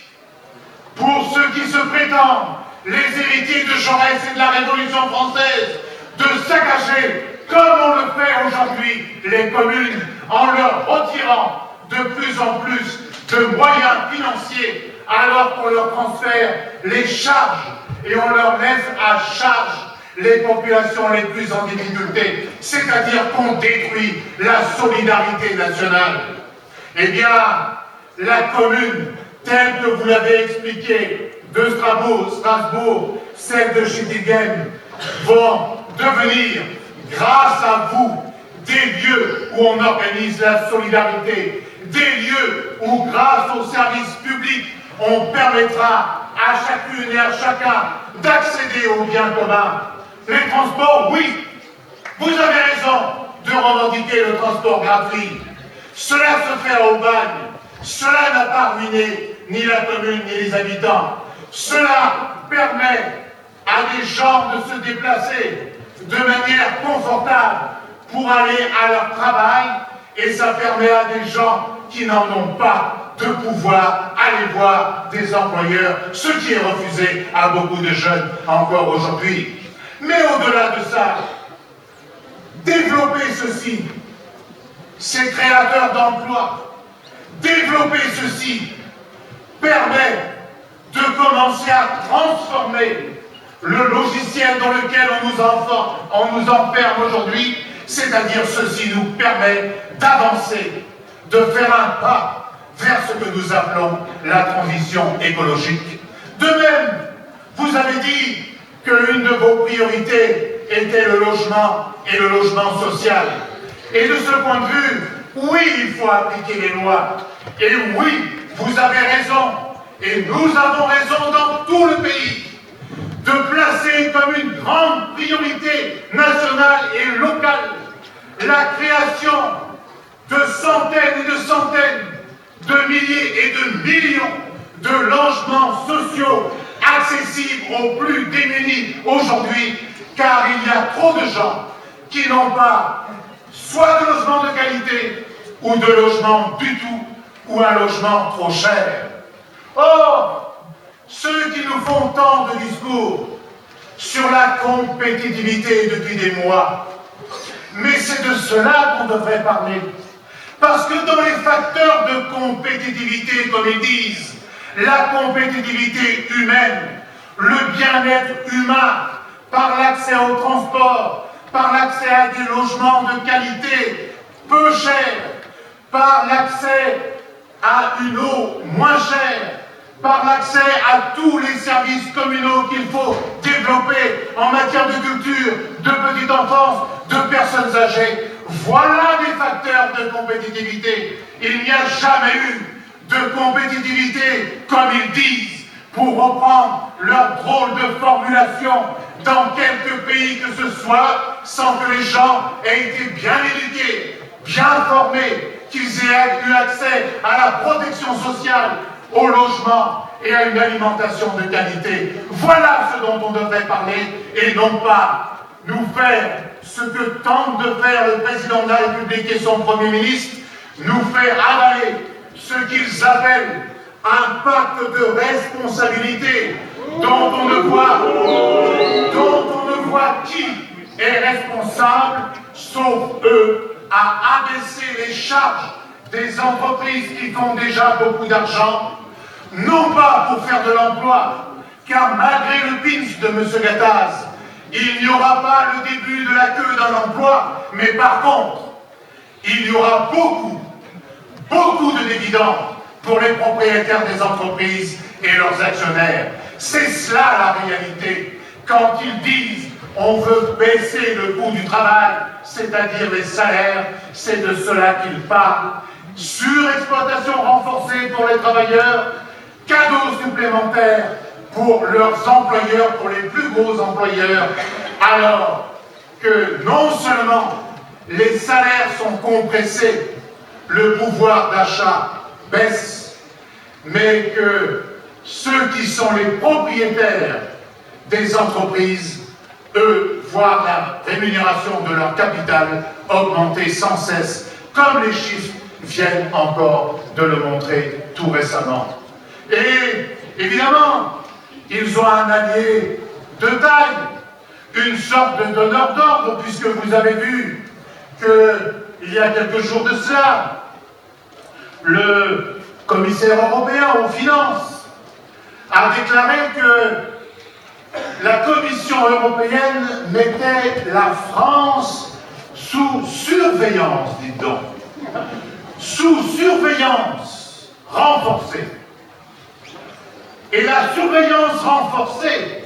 pour ceux qui se prétendent les héritiers de Jaurès et de la Révolution française, de saccager, comme on le fait aujourd'hui, les communes, en leur retirant de plus en plus de moyens financiers, alors qu'on leur transfère les charges et on leur laisse à charge les populations les plus en difficulté, c'est-à-dire qu'on détruit la solidarité nationale. Eh bien, la commune, telle que vous l'avez expliqué, de Strasbourg, celle de Schüttingen, vont devenir, grâce à vous, des lieux où on organise la solidarité, des lieux où, grâce aux services publics, on permettra à chacune et à chacun d'accéder aux biens communs. Les transports, oui, vous avez raison de revendiquer le transport gratuit. Cela se fait à Aubagne. Cela n'a pas ruiné ni la commune ni les habitants. Cela permet à des gens de se déplacer de manière confortable pour aller à leur travail, et ça permet à des gens qui n'en ont pas de pouvoir aller voir des employeurs, ce qui est refusé à beaucoup de jeunes encore aujourd'hui. Mais au-delà de ça, développer ceci, c'est créateur d'emplois. Développer ceci permet de commencer à transformer le logiciel dans lequel on nous enferme aujourd'hui, c'est-à-dire ceci nous permet d'avancer, de faire un pas vers ce que nous appelons la transition écologique. De même, vous avez dit qu'une de vos priorités était le logement et le logement social. Et de ce point de vue, oui, il faut appliquer les lois. Et oui, vous avez raison, et nous avons raison dans tout le pays, de placer comme une grande priorité nationale et locale la création de centaines et de centaines de milliers et de millions de logements sociaux accessibles aux plus démunis aujourd'hui, car il y a trop de gens qui n'ont pas soit de logement de qualité ou de logement du tout, ou un logement trop cher. Or, ceux qui nous font tant de discours sur la compétitivité depuis des mois, mais c'est de cela qu'on devrait parler. Parce que dans les facteurs de compétitivité, comme ils disent, la compétitivité humaine, le bien-être humain, par l'accès au transport, par l'accès à des logements de qualité peu chers, par l'accès à une eau moins chère, par l'accès à tous les services communaux qu'il faut développer en matière de culture, de petite enfance, de personnes âgées. Voilà des facteurs de compétitivité. Il n'y a jamais eu de compétitivité, comme ils disent, pour reprendre leur drôle de formulation, dans quelque pays que ce soit, sans que les gens aient été bien éduqués, bien formés, qu'ils aient eu accès à la protection sociale, au logement et à une alimentation de qualité. Voilà ce dont on devrait parler, et non pas nous faire ce que tente de faire le président de la République et son Premier ministre, nous faire avaler ce qu'ils appellent un pacte de responsabilité dont on ne voit qui est responsable, sauf eux, à abaisser les charges des entreprises qui font déjà beaucoup d'argent, non pas pour faire de l'emploi, car malgré le pinch de M. Gattaz, il n'y aura pas le début de la queue d'un emploi, mais par contre, il y aura beaucoup de dividendes pour les propriétaires des entreprises et leurs actionnaires. C'est cela la réalité. Quand ils disent on veut baisser le coût du travail, c'est-à-dire les salaires, c'est de cela qu'ils parlent. Surexploitation renforcée pour les travailleurs, cadeaux supplémentaires pour leurs employeurs, pour les plus gros employeurs, alors que non seulement les salaires sont compressés, le pouvoir d'achat baisse, mais que ceux qui sont les propriétaires des entreprises, eux, voient la rémunération de leur capital augmenter sans cesse, comme les chiffres viennent encore de le montrer tout récemment. Et évidemment, ils ont un allié de taille, une sorte de donneur d'ordre, puisque vous avez vu qu'il y a quelques jours de cela, le commissaire européen aux finances a déclaré que la Commission européenne mettait la France sous surveillance, dites donc, sous surveillance renforcée. Et la surveillance renforcée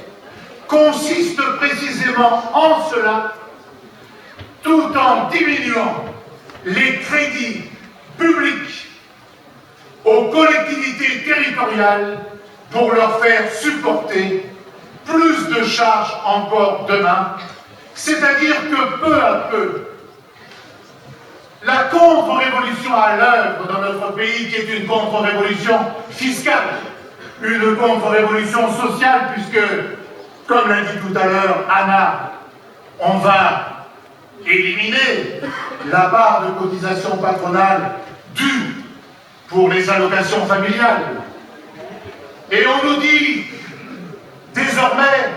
consiste précisément en cela, tout en diminuant les crédits publics aux collectivités territoriales pour leur faire supporter plus de charges encore demain. C'est-à-dire que peu à peu, la contre-révolution à l'œuvre dans notre pays, qui est une contre-révolution fiscale, une contre-révolution sociale, puisque, comme l'a dit tout à l'heure Anna, on va éliminer la part de cotisation patronale due pour les allocations familiales. Et on nous dit désormais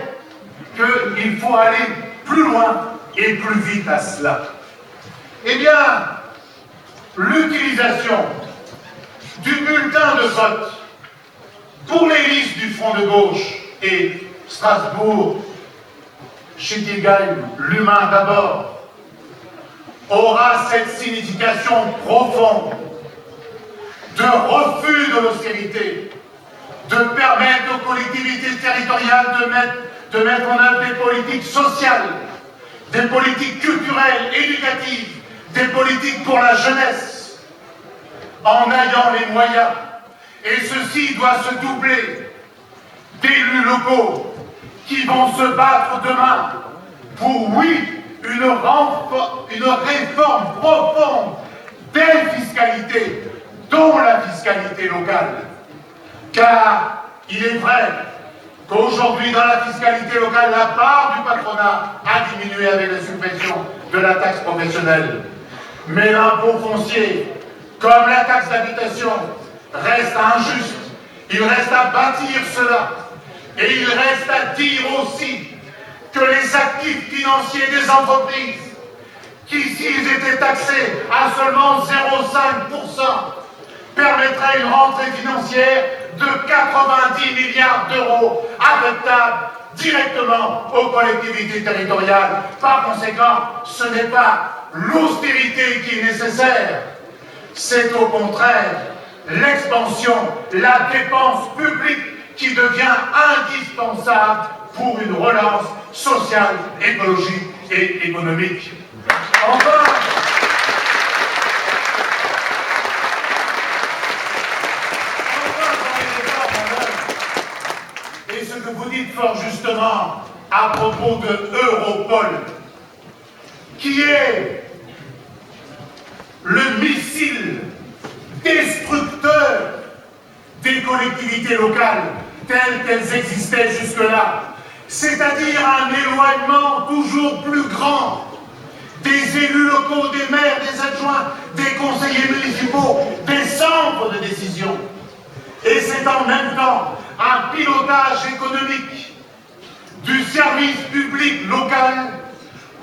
qu'il faut aller plus loin et plus vite à cela. Eh bien, l'utilisation du bulletin de vote pour les listes du Front de gauche et Strasbourg, Schittigheim, l'humain d'abord, aura cette signification profonde de refus de l'austérité, de permettre aux collectivités territoriales de mettre en œuvre des politiques sociales, des politiques culturelles, éducatives, des politiques pour la jeunesse, en ayant les moyens. Et ceci doit se doubler d'élus locaux qui vont se battre demain pour, oui, une réforme profonde des fiscalités, dont la fiscalité locale. Car il est vrai qu'aujourd'hui, dans la fiscalité locale, la part du patronat a diminué avec la suppression de la taxe professionnelle. Mais l'impôt foncier, comme la taxe d'habitation, reste injuste. Il reste à bâtir cela. Et il reste à dire aussi que les actifs financiers des entreprises, qui s'ils étaient taxés à seulement 0,5%, permettraient une rentrée financière de 90 milliards d'euros affectables directement aux collectivités territoriales. Par conséquent, ce n'est pas l'austérité qui est nécessaire, c'est au contraire l'expansion, la dépense publique qui devient indispensable pour une relance sociale, écologique et économique. Enfin, et ce que vous dites fort justement à propos de Europol, qui est le missile destructeur des collectivités locales telles qu'elles existaient jusque-là, c'est-à-dire un éloignement toujours plus grand des élus locaux, des maires, des adjoints, des conseillers municipaux, des centres de décision. Et c'est en même temps un pilotage économique du service public local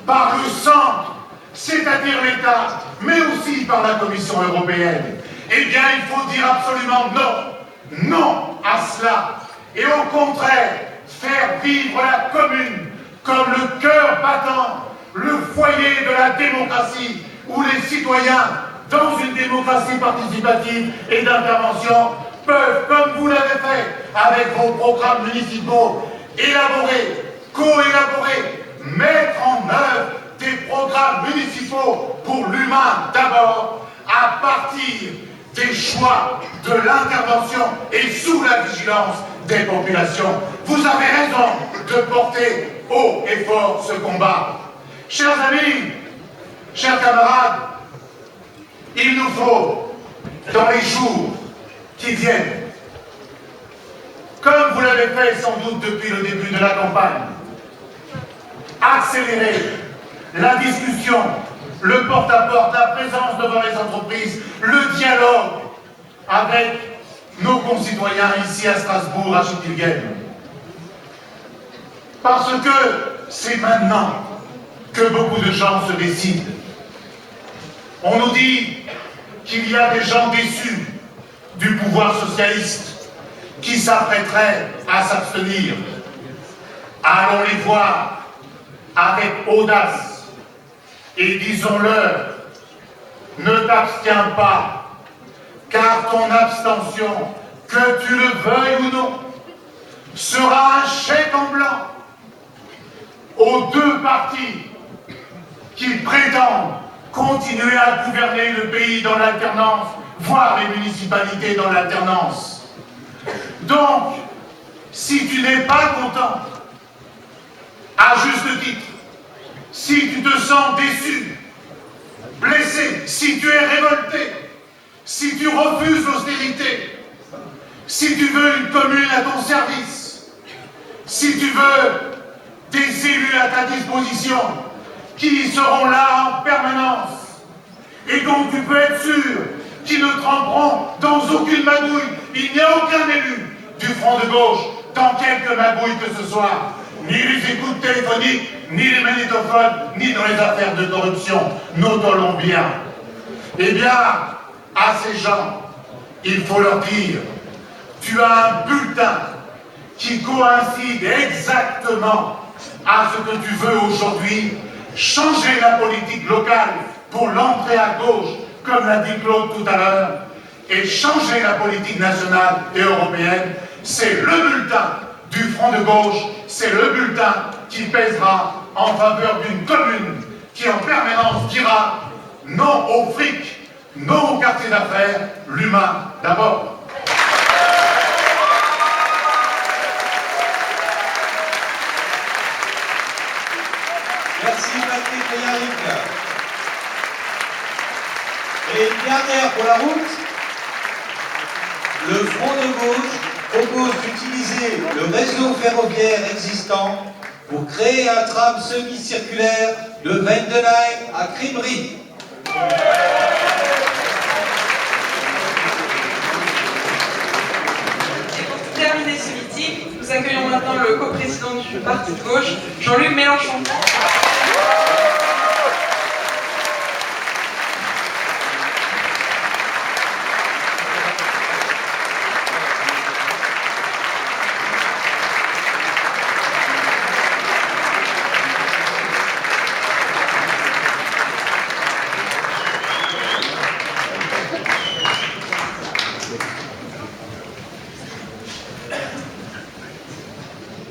par le centre, c'est-à-dire l'État, mais aussi par la Commission européenne. Eh bien, il faut dire absolument non, non à cela. Et au contraire, faire vivre la commune comme le cœur battant, le foyer de la démocratie, où les citoyens, dans une démocratie participative et d'intervention, peuvent, comme vous l'avez fait avec vos programmes municipaux, élaborer, co-élaborer, mettre en œuvre des programmes municipaux pour l'humain d'abord, à partir des choix de l'intervention et sous la vigilance des populations. Vous avez raison de porter haut et fort ce combat. Chers amis, chers camarades, il nous faut, dans les jours qui viennent, comme vous l'avez fait sans doute depuis le début de la campagne, accélérer la discussion, le porte-à-porte, la présence devant les entreprises, le dialogue avec nos concitoyens ici à Strasbourg, à Schüttilgen. Parce que c'est maintenant que beaucoup de gens se décident. On nous dit qu'il y a des gens déçus du pouvoir socialiste qui s'apprêteraient à s'abstenir. Allons les voir avec audace et disons-leur, ne t'abstiens pas, car ton abstention, que tu le veuilles ou non, sera un chèque en blanc aux deux partis qui prétendent continuer à gouverner le pays dans l'alternance, voire les municipalités dans l'alternance. Donc, si tu n'es pas content, à juste titre, si tu te sens déçu, blessé, si tu es révolté, si tu refuses l'austérité, si tu veux une commune à ton service, si tu veux des élus à ta disposition qui seront là en permanence et dont tu peux être sûr qu'ils ne tremperont dans aucune magouille. Il n'y a aucun élu du Front de gauche dans quelque magouille que ce soit, ni les écoutes téléphoniques, ni les magnétophones, ni dans les affaires de corruption, notons-le bien. Eh bien, à ces gens, il faut leur dire, tu as un bulletin qui coïncide exactement à ce que tu veux aujourd'hui, changer la politique locale pour l'entrée à gauche, comme l'a dit Claude tout à l'heure, et changer la politique nationale et européenne. C'est le bulletin du Front de gauche, c'est le bulletin qui pèsera en faveur d'une commune qui en permanence dira non au fric, non au quartier d'affaires, l'humain d'abord. Merci Patrick Leyarik. Et une dernière pour la route. Le Front de gauche propose d'utiliser le réseau ferroviaire existant pour créer un tram semi-circulaire de Vendenheim à Kriemried. terminer ce meeting, nous accueillons maintenant le coprésident du parti de gauche, Jean-Luc Mélenchon.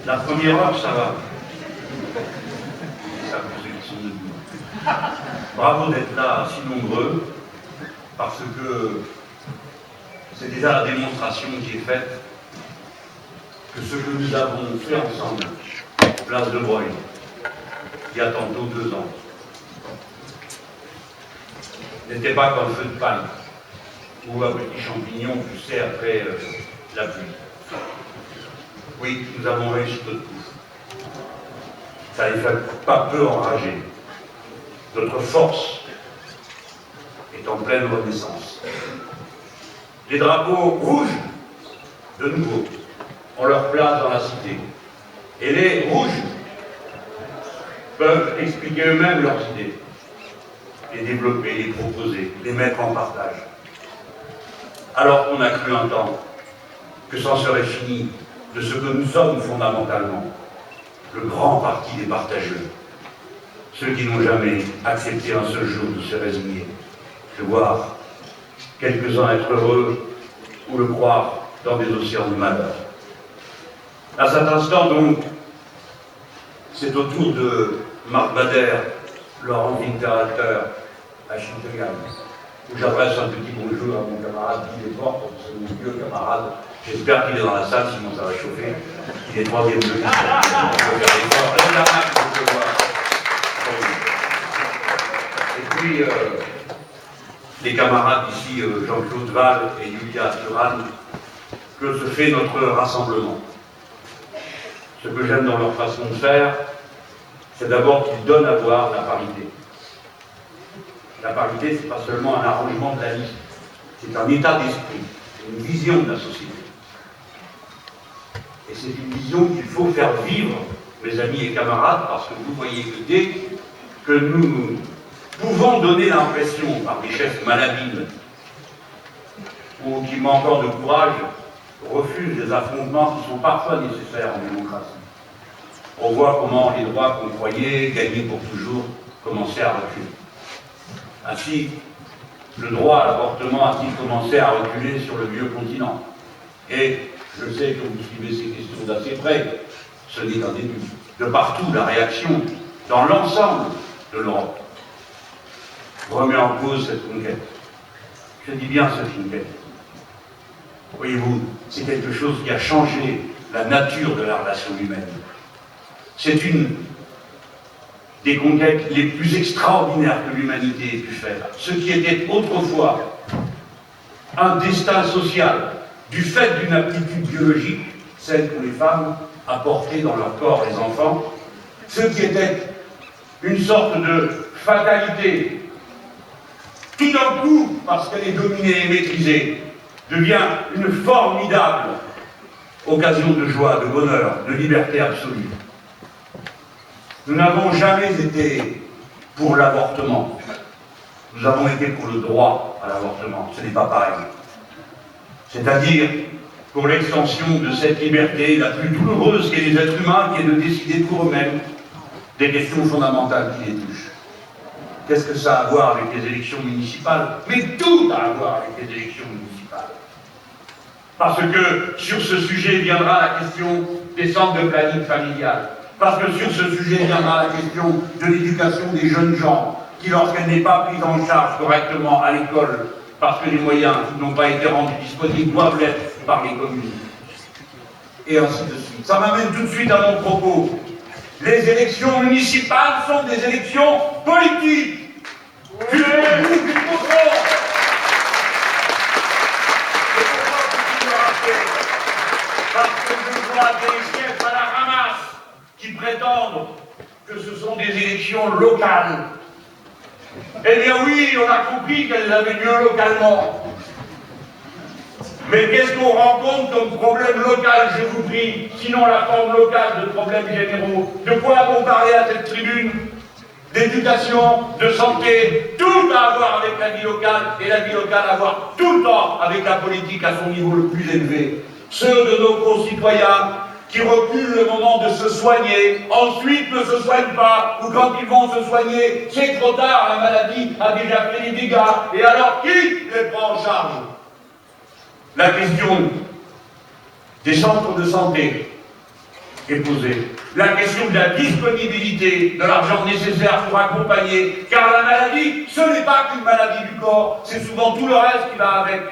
La première heure, ça va. Ça, pour ceux qui sont debout. Bravo d'être là si nombreux, parce que c'est déjà la démonstration qui est faite que ce que nous avons fait ensemble, place de Broglie, il y a tantôt 2 ans, n'était pas qu'un feu de paille ou un petit champignon poussé après la pluie. Oui, nous avons réussi notre coup. Ça les fait pas peu enrager. Notre force est en pleine renaissance. Les drapeaux rouges, de nouveau, ont leur place dans la cité. Et les rouges peuvent expliquer eux-mêmes leurs idées, les développer, les proposer, les mettre en partage. Alors qu'on a cru un temps que c'en serait fini de ce que nous sommes fondamentalement, le grand parti des partageux, ceux qui n'ont jamais accepté un seul jour de se résigner, de voir quelques-uns être heureux ou le croire dans des océans de malheur. À cet instant donc, c'est au tour de Marc Bader, leur littérateur à Chiltegan, où j'adresse un petit bonjour à mon camarade Guy Desportes, c'est mon vieux camarade. J'espère qu'il est dans la salle, sinon ça va chauffer. Il est 3e de liste. Et puis, les camarades ici, Jean-Claude Val et Yulia Turan, que se fait notre rassemblement. Ce que j'aime dans leur façon de faire, c'est d'abord qu'ils donnent à voir la parité. La parité, c'est pas seulement un arrangement de la liste, c'est un état d'esprit, une vision de la société. Et c'est une vision qu'il faut faire vivre, mes amis et camarades, parce que vous voyez que dès que nous pouvons donner l'impression, par des chefs malhabiles, ou qui manquent encore de courage, refusent des affrontements qui sont parfois nécessaires en démocratie. On voit comment les droits qu'on croyait gagner pour toujours commençaient à reculer. Ainsi, le droit à l'avortement a-t-il commencé à reculer sur le vieux continent. Et je sais que vous suivez ces questions d'assez près, ce n'est qu'un début. De partout, la réaction, dans l'ensemble de l'Europe, remet en cause cette conquête. Je dis bien cette conquête. Voyez-vous, c'est quelque chose qui a changé la nature de la relation humaine. C'est une des conquêtes les plus extraordinaires que l'humanité ait pu faire. Ce qui était autrefois un destin social, du fait d'une aptitude biologique, celle que les femmes apportaient dans leur corps les enfants, ce qui était une sorte de fatalité, tout d'un coup, parce qu'elle est dominée et maîtrisée, devient une formidable occasion de joie, de bonheur, de liberté absolue. Nous n'avons jamais été pour l'avortement. Nous avons été pour le droit à l'avortement. Ce n'est pas pareil. C'est-à-dire pour l'extension de cette liberté la plus douloureuse qu'est les êtres humains, qui est de décider pour eux-mêmes des questions fondamentales qui les touchent. Qu'est-ce que ça a à voir avec les élections municipales? Mais tout a à voir avec les élections municipales. Parce que sur ce sujet viendra la question des centres de planning familial. Parce que sur ce sujet viendra la question de l'éducation des jeunes gens, qui, lorsqu'elle n'est pas prise en charge correctement à l'école, parce que les moyens n'ont pas été rendus disponibles, doivent l'être par les communes. Et ainsi de suite. Ça m'amène tout de suite à mon propos. Les élections municipales sont des élections politiques. Oui. Parce que je vois des chefs à la ramasse qui prétendent que ce sont des élections locales. Eh bien oui, on a compris qu'elles avaient lieu localement. Mais qu'est-ce qu'on rencontre comme problème local, je vous prie, sinon la forme locale de problèmes généraux? De quoi comparer à cette tribune? D'éducation, de santé, tout à voir avec la vie locale, et la vie locale à voir tout le temps avec la politique à son niveau le plus élevé. Ceux de nos concitoyens qui reculent le moment de se soigner, ensuite ne se soignent pas, ou quand ils vont se soigner, c'est trop tard, la maladie a déjà fait des dégâts, et alors qui les prend en charge? La question des centres de santé est posée. La question de la disponibilité de l'argent nécessaire pour accompagner, car la maladie, ce n'est pas qu'une maladie du corps, c'est souvent tout le reste qui va avec.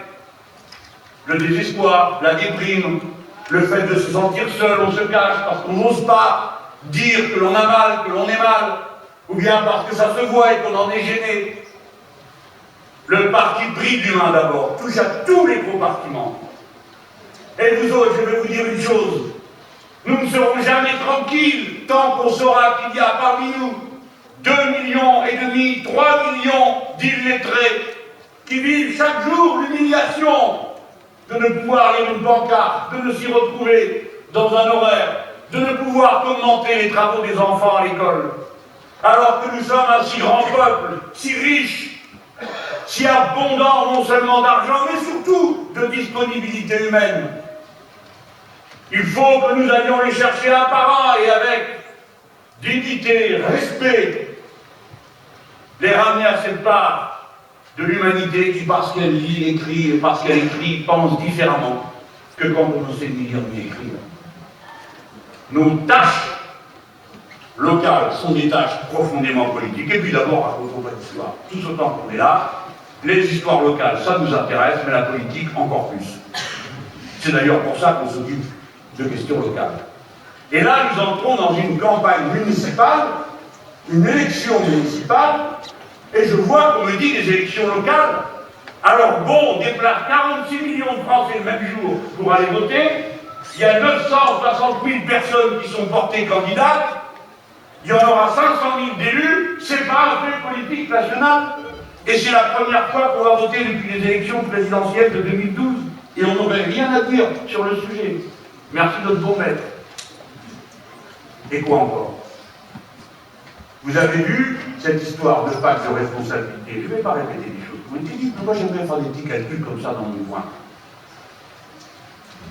Le désespoir, la déprime, le fait de se sentir seul, on se cache parce qu'on n'ose pas dire que l'on a mal, que l'on est mal, ou bien parce que ça se voit et qu'on en est gêné. Le parti pris de l'humain d'abord touche à tous les compartiments. Et vous autres, je vais vous dire une chose. Nous ne serons jamais tranquilles tant qu'on saura qu'il y a parmi nous 2,5 millions, 3 millions d'illettrés qui vivent chaque jour l'humiliation de ne pouvoir lire une pancarte, de ne s'y retrouver dans un horaire, de ne pouvoir commenter les travaux des enfants à l'école. Alors que nous sommes un si grand peuple, si riche, si abondant non seulement d'argent, mais surtout de disponibilité humaine. Il faut que nous allions les chercher un par un et avec dignité, respect, les ramener à cette part de l'humanité qui, parce qu'elle lit, écrit, et parce qu'elle écrit, pense différemment que quand on ne sait ni lire ni écrire. Nos tâches locales sont des tâches profondément politiques. Et puis d'abord, racontons pas d'histoire. Tout ce temps qu'on est là, les histoires locales, ça nous intéresse, mais la politique encore plus. C'est d'ailleurs pour ça qu'on s'occupe de questions locales. Et là, nous entrons dans une campagne municipale, une élection municipale, et je vois qu'on me dit des élections locales. Alors bon, on déplace 46 millions de Français le même jour pour aller voter, il y a 960 000 personnes qui sont portées candidates, il y en aura 500 000 d'élus, c'est pas un fait politique national, et c'est la première fois qu'on va voter depuis les élections présidentielles de 2012, et on n'aurait rien à dire sur le sujet. Merci notre bon maître. Et quoi encore? Vous avez vu cette histoire de pacte de responsabilité. Je ne vais pas répéter des choses. Vous me dites, pourquoi j'aimerais faire des petits calculs comme ça dans mon coin?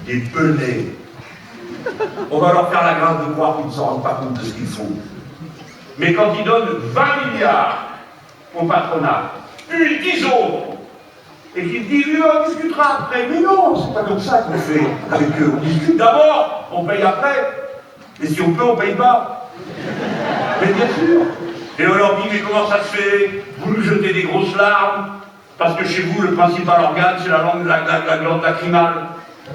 Des pelés. On va leur faire la grâce de croire qu'ils ne s'en rendent pas compte de ce qu'ils font. Mais quand ils donnent 20 milliards au patronat, puis 10 autres, et qu'ils disent, on discutera après. Mais non, c'est pas comme ça qu'on fait avec eux. On discute d'abord, on paye après. Et si on peut, on paye pas. Mais bien sûr. Et on leur dit, mais comment ça se fait? Vous nous jetez des grosses larmes, parce que chez vous, le principal organe, c'est la glande lacrymale.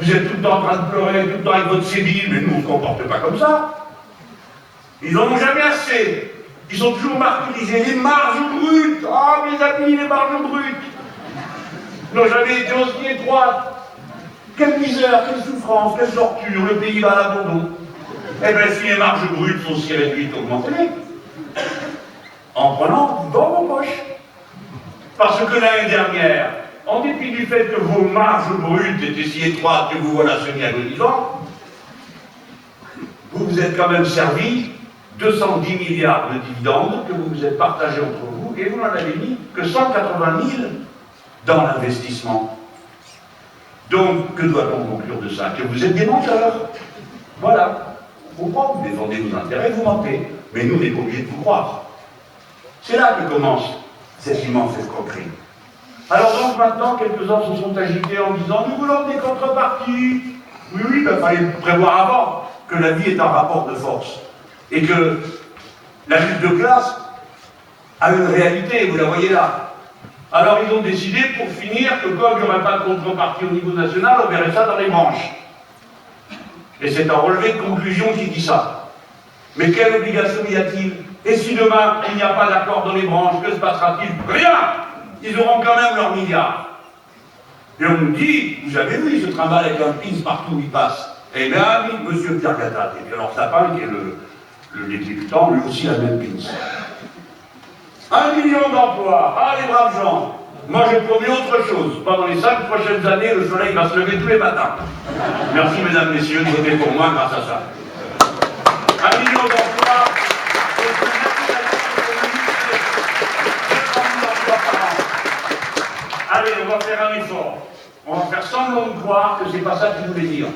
Vous êtes tout le temps en train de pleurer, tout le temps avec votre sébile, mais nous, on ne se comporte pas comme ça. Ils n'en ont jamais assez. Ils sont toujours martyrisés. Les marges brutes. Ah, mes amis, les marges brutes n'ont jamais été aussi étroites. Quelle misère, quelle souffrance, quelle torture, le pays va à l'abandon. Eh bien, si les marges brutes sont si réduites, augmentez-les. En prenant dans vos poches. Parce que l'année dernière, en dépit du fait que vos marges brutes étaient si étroites que vous voilà semi-agonisants, vous vous êtes quand même servi 210 milliards de dividendes que vous vous êtes partagés entre vous, et vous n'en avez mis que 180 000 dans l'investissement. Donc, que doit-on conclure de ça? Que vous êtes des menteurs. Voilà. On comprend, vous défendez vos intérêts, vous mentez. Mais nous, on n'est pas obligés de vous croire. C'est là que commence cette immense escroquerie. Alors donc maintenant, quelques-uns se sont agités en disant « Nous voulons des contreparties ». Oui, oui, il fallait prévoir avant que la vie est un rapport de force. Et que la lutte de classe a une réalité, vous la voyez là. Alors ils ont décidé, pour finir, que comme il n'y aurait pas de contrepartie au niveau national, on verrait ça dans les branches. Et c'est un relevé de conclusion qui dit ça. Mais quelle obligation y a-t-il? Et si demain, il n'y a pas d'accord dans les branches, que se passera-t-il? Rien! Ils auront quand même leurs milliards. Et on nous dit, vous avez vu, il se trimballe avec un pins partout où il passe. Eh bien, monsieur Pierre Gattaz, et puis alors Sapin, qui est l'exécutant, lui aussi a le même pins. 1 million d'emplois, ah les braves gens. Moi, je promets autre chose. Pendant les 5 prochaines années, le soleil va se lever tous les matins. Merci, mesdames, messieurs, de voter pour moi grâce à ça. 1 million d'emplois, et 200 000 emplois par an. Allez, on va faire un effort. On va faire semblant de croire que c'est pas ça qu'il voulait dire.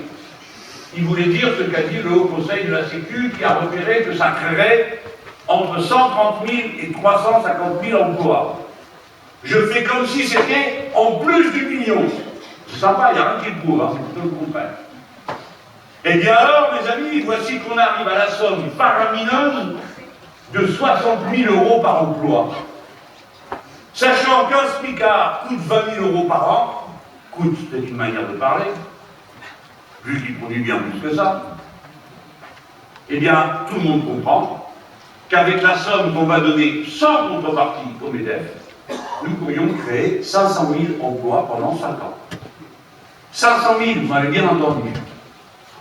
Il voulait dire ce qu'a dit le Haut Conseil de la Sécu, qui a repéré que ça créerait entre 130 000 et 350 000 emplois. Je fais comme si c'était en plus du million. C'est sympa, il n'y a rien qui le prouve, hein, c'est plutôt le contraire. Eh bien alors, mes amis, voici qu'on arrive à la somme faramineuse de 60 000 € par emploi. Sachant qu'un SMICAR coûte 20 000 € par an, coûte, c'est une manière de parler, vu qu'il produit bien plus que ça, eh bien, tout le monde comprend qu'avec la somme qu'on va donner sans contrepartie au MEDEF, nous pourrions créer 500 000 emplois pendant 5 ans. 500 000, vous m'avez bien entendu.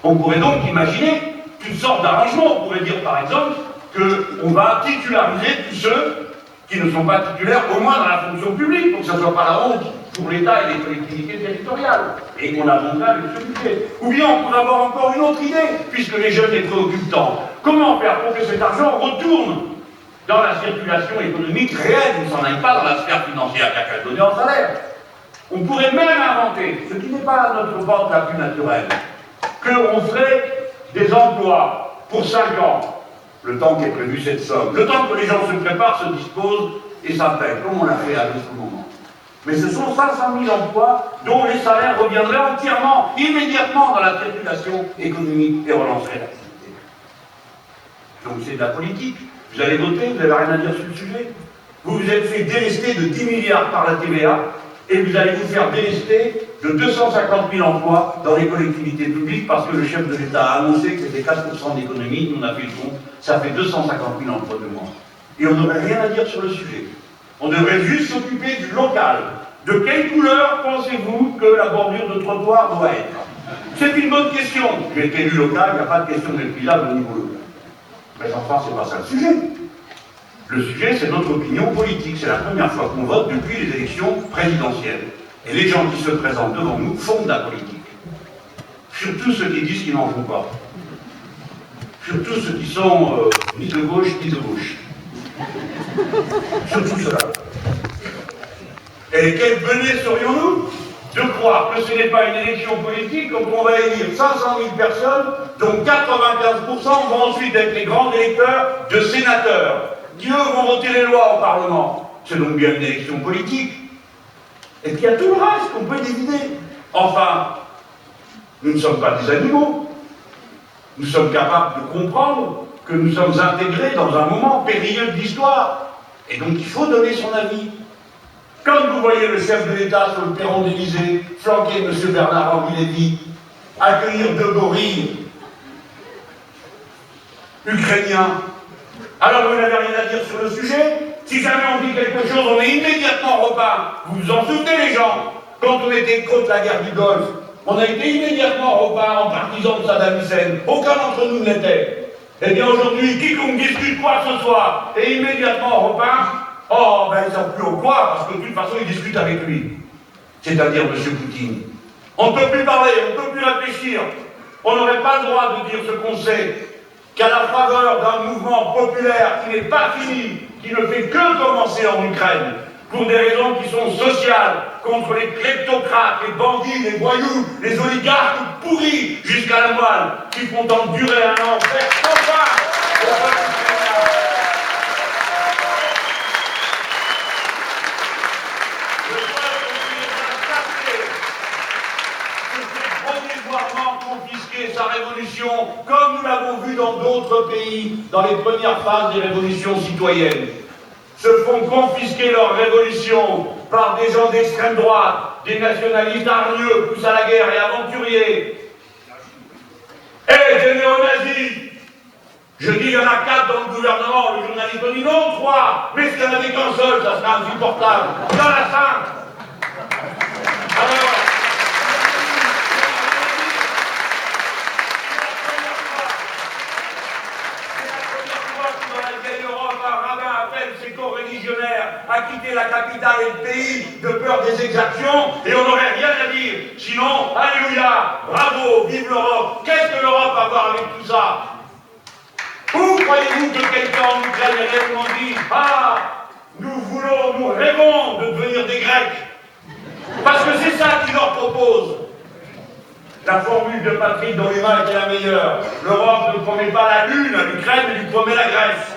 On pourrait donc imaginer une sorte d'arrangement. On pourrait dire par exemple qu'on va titulariser tous ceux qui ne sont pas titulaires, au moins dans la fonction publique, pour que ça ne soit pas la honte pour l'État et les collectivités territoriales, et qu'on a montré avec ce budget. Ou bien on pourrait avoir encore une autre idée, puisque les jeunes les préoccupent tant. Comment faire pour que cet argent retourne dans la circulation économique réelle, ne s'en aille pas dans la sphère financière qu'il n'y a qu'à donner en salaire? On pourrait même inventer, ce qui n'est pas notre porte la plus naturelle, qu'on ferait des emplois pour 5 ans, le temps qu'est prévu cette somme, le temps que les gens se préparent, se disposent et s'appellent, comme on l'a fait à ce moment. Mais ce sont 500 000 emplois dont les salaires reviendraient entièrement, immédiatement dans la circulation économique et relanceraient l'activité. Donc c'est de la politique. Vous allez voter, vous n'avez rien à dire sur le sujet. Vous vous êtes fait délester de 10 milliards par la TVA et vous allez vous faire délester de 250 000 emplois dans les collectivités publiques parce que le chef de l'État a annoncé que c'était 4% d'économie, nous on a fait le compte, ça fait 250 000 emplois de moins. Et on n'aurait rien à dire sur le sujet. On devrait juste s'occuper du local. De quelle couleur pensez-vous que la bordure de trottoir doit être? C'est une bonne question. J'ai été élu local, il n'y a pas de question méprisable au niveau local. Mais enfin, c'est pas ça le sujet. Le sujet, c'est notre opinion politique. C'est la première fois qu'on vote depuis les élections présidentielles. Et les gens qui se présentent devant nous font de la politique. Surtout ceux qui disent qu'ils n'en font pas. Surtout ceux qui sont ni de gauche ni de gauche. Surtout cela. Et quel bonnet serions-nous de croire que ce n'est pas une élection politique quand on va élire 500 000 personnes, dont 95% vont ensuite être les grands électeurs de sénateurs, qui eux vont voter les lois au Parlement. C'est donc bien une élection politique. Et puis il y a tout le reste qu'on peut deviner. Enfin, nous ne sommes pas des animaux. Nous sommes capables de comprendre que nous sommes intégrés dans un moment périlleux de l'histoire. Et donc il faut donner son avis. Quand vous voyez le chef de l'État sur le perron d'Élysée, flanquer M. Bernard-Henri Lévy, accueillir deux gorilles ukrainiens, alors vous n'avez rien à dire sur le sujet. Si jamais on dit quelque chose, on est immédiatement repeint. Vous vous en souvenez, les gens? Quand on était contre la guerre du Golfe, on a été immédiatement repeint en partisan de Saddam Hussein. Aucun d'entre nous ne l'était. Eh bien aujourd'hui, quiconque discute quoi que ce soit est immédiatement repeint. Oh, ben ils ne savent plus au quoi, parce que de toute façon, ils discutent avec lui. C'est-à-dire M. Poutine. On ne peut plus parler, on ne peut plus réfléchir. On n'aurait pas le droit de dire ce qu'on sait, qu'à la faveur d'un mouvement populaire qui n'est pas fini, qui ne fait que commencer en Ukraine, pour des raisons qui sont sociales, contre les kleptocrates, les bandits, les voyous, les oligarques pourris jusqu'à la moelle, qui font endurer un enfer sans fin. Confisquer sa révolution, comme nous l'avons vu dans d'autres pays, dans les premières phases des révolutions citoyennes, se font confisquer leur révolution par des gens d'extrême droite, des nationalistes hargneux, poussent à la guerre et aventuriers. Et des néo-nazis. Je dis, il y en a 4 dans le gouvernement, le journaliste dit non, 3, mais s'il n'y en avait qu'un seul, ça serait insupportable. Il y en a 5. Alors, corps réligionnaires à quitter la capitale et le pays de peur des exactions, et on n'aurait rien à dire. Sinon, alléluia, bravo, vive l'Europe. Qu'est-ce que l'Europe a à voir avec tout ça? Où croyez-vous que quelqu'un en Ukraine ait réellement dit « Ah, nous rêvons de devenir des Grecs » parce que c'est ça qu'ils leur proposent. La formule de Patrick Dorima était la meilleure. L'Europe ne promet pas la Lune à l'Ukraine, mais lui promet la Grèce.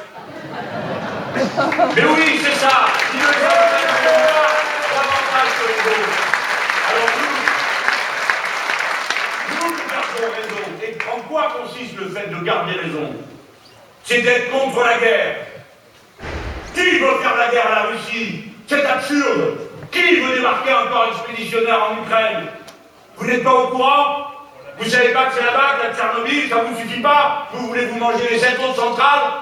Mais oui, c'est ça. Ils ne savent pas davantage que les autres. Alors nous gardons raison. Et en quoi consiste le fait de garder raison? C'est d'être contre la guerre. Qui veut faire la guerre à la Russie? C'est absurde. Qui veut débarquer un corps expéditionnaire en Ukraine? Vous n'êtes pas au courant? Vous ne savez pas que c'est là-bas, qu'il y a Tchernobyl, ça ne vous suffit pas? Vous voulez vous manger les 7 autres centrales?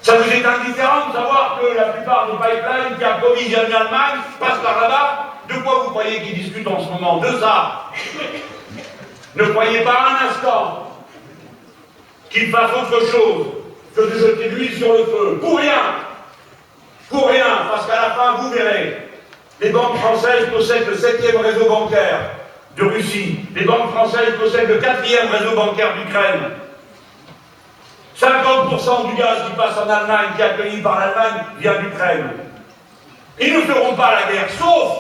Ça vous est indifférent de savoir que la plupart des pipelines qui approvisionnent l'Allemagne passent par là-bas? De quoi vous croyez qu'ils discutent en ce moment? De ça. Ne croyez pas un instant qu'ils fassent autre chose que de jeter de l'huile sur le feu. Pour rien. Pour rien, parce qu'à la fin, vous verrez, les banques françaises possèdent le 7e réseau bancaire de Russie. Les banques françaises possèdent le 4e réseau bancaire d'Ukraine. 50% du gaz qui passe en Allemagne, qui est accueilli par l'Allemagne, vient d'Ukraine. Ils ne feront pas la guerre, sauf,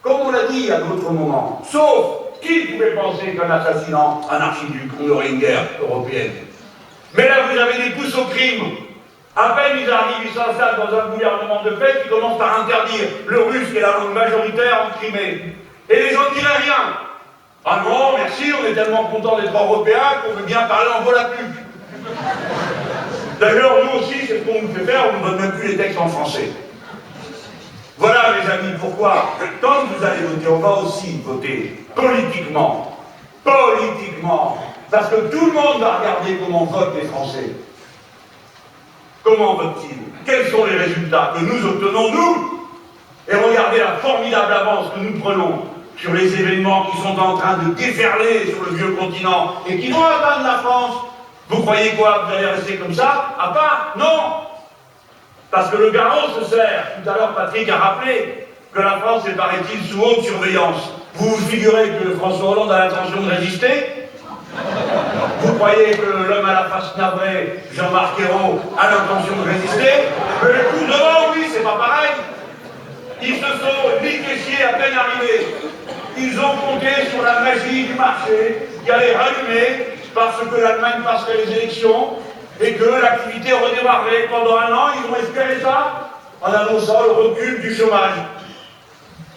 comme on l'a dit à d'autres moments, sauf qui pouvait penser qu'en assassinant un archiduc, on aurait une guerre européenne. Mais là, vous avez des pousses au crime. À peine ils arrivent, ils s'installent dans un gouvernement de fait qui commence par interdire le russe, qui est la langue majoritaire en Crimée. Et les gens ne diraient rien. Ah non, merci, on est tellement contents d'être européens qu'on veut bien parler en volapuc. D'ailleurs, nous aussi, c'est ce qu'on nous fait faire, on ne nous donne même plus les textes en français. Voilà, mes amis, pourquoi, quand vous allez voter, on va aussi voter politiquement. Politiquement. Parce que tout le monde va regarder comment votent les Français. Comment votent-ils? Quels sont les résultats que nous obtenons, nous? Et regardez la formidable avance que nous prenons sur les événements qui sont en train de déferler sur le vieux continent et qui vont atteindre la France. Vous croyez quoi? Vous allez rester comme ça? À part? Non! Parce que le garrot se sert. Tout à l'heure, Patrick a rappelé que la France est, paraît-il, sous haute surveillance. Vous vous figurez que François Hollande a l'intention de résister? Vous croyez que l'homme à la face navrée, Jean-Marc Ayrault, a l'intention de résister? Mais les coups devant, oui, c'est pas pareil. Ils se sont liquéfiés à peine arrivés. Ils ont compté sur la magie du marché qui allait rallumer parce que l'Allemagne passerait les élections et que l'activité redémarrerait. Pendant un an, ils ont espéré ça en annonçant le recul du chômage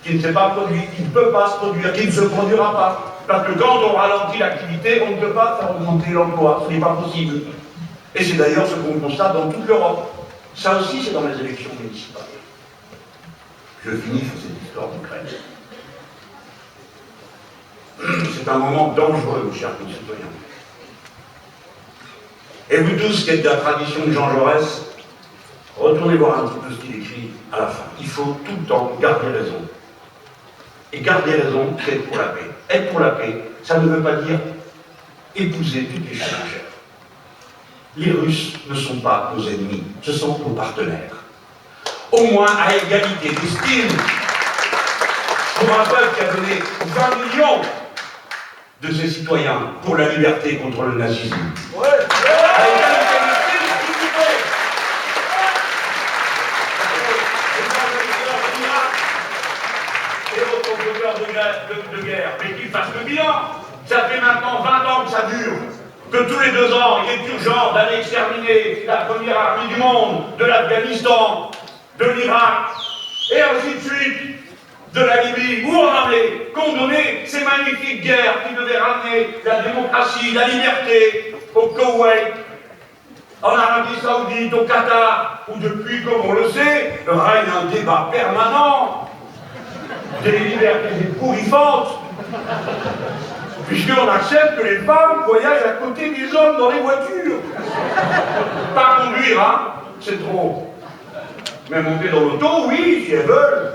qui ne s'est pas produit, qui ne peut pas se produire, qui ne se produira pas. Parce que quand on ralentit l'activité, on ne peut pas faire augmenter l'emploi, ce n'est pas possible. Et c'est d'ailleurs ce qu'on constate dans toute l'Europe. Ça aussi, c'est dans les élections municipales. Je finis sur cette histoire d'Ukraine. C'est un moment dangereux, chers concitoyens. Et vous tous qui êtes de la tradition de Jean Jaurès, retournez voir un petit peu ce qu'il écrit à la fin. Il faut tout le temps garder raison. Et garder raison, c'est être pour la paix. Être pour la paix, ça ne veut pas dire épouser toutes les changères. Les Russes ne sont pas nos ennemis, ce sont nos partenaires. Au moins à égalité d'estime. Pour un peuple qui a donné 20 millions de ses citoyens pour la liberté contre le nazisme. Ouais. À égalité d'estime, s'il vous plaît. Et autres entrepreneurs de guerre, mais qu'ils fassent le bilan. Ça fait maintenant 20 ans que ça dure. Que tous les 2 ans, il est urgent d'aller exterminer la première armée du monde, de l'Afghanistan, de l'Irak, et ainsi de suite, de la Libye, où on avait condamné ces magnifiques guerres qui devaient ramener la démocratie, la liberté au Koweït, en Arabie Saoudite, au Qatar, où depuis, comme on le sait, règne un débat permanent des libertés épouvrantes, puisqu'on accepte que les femmes voyagent à côté des hommes dans les voitures. Pas conduire, hein, c'est trop. Mais monter dans l'auto, oui, si elles veulent.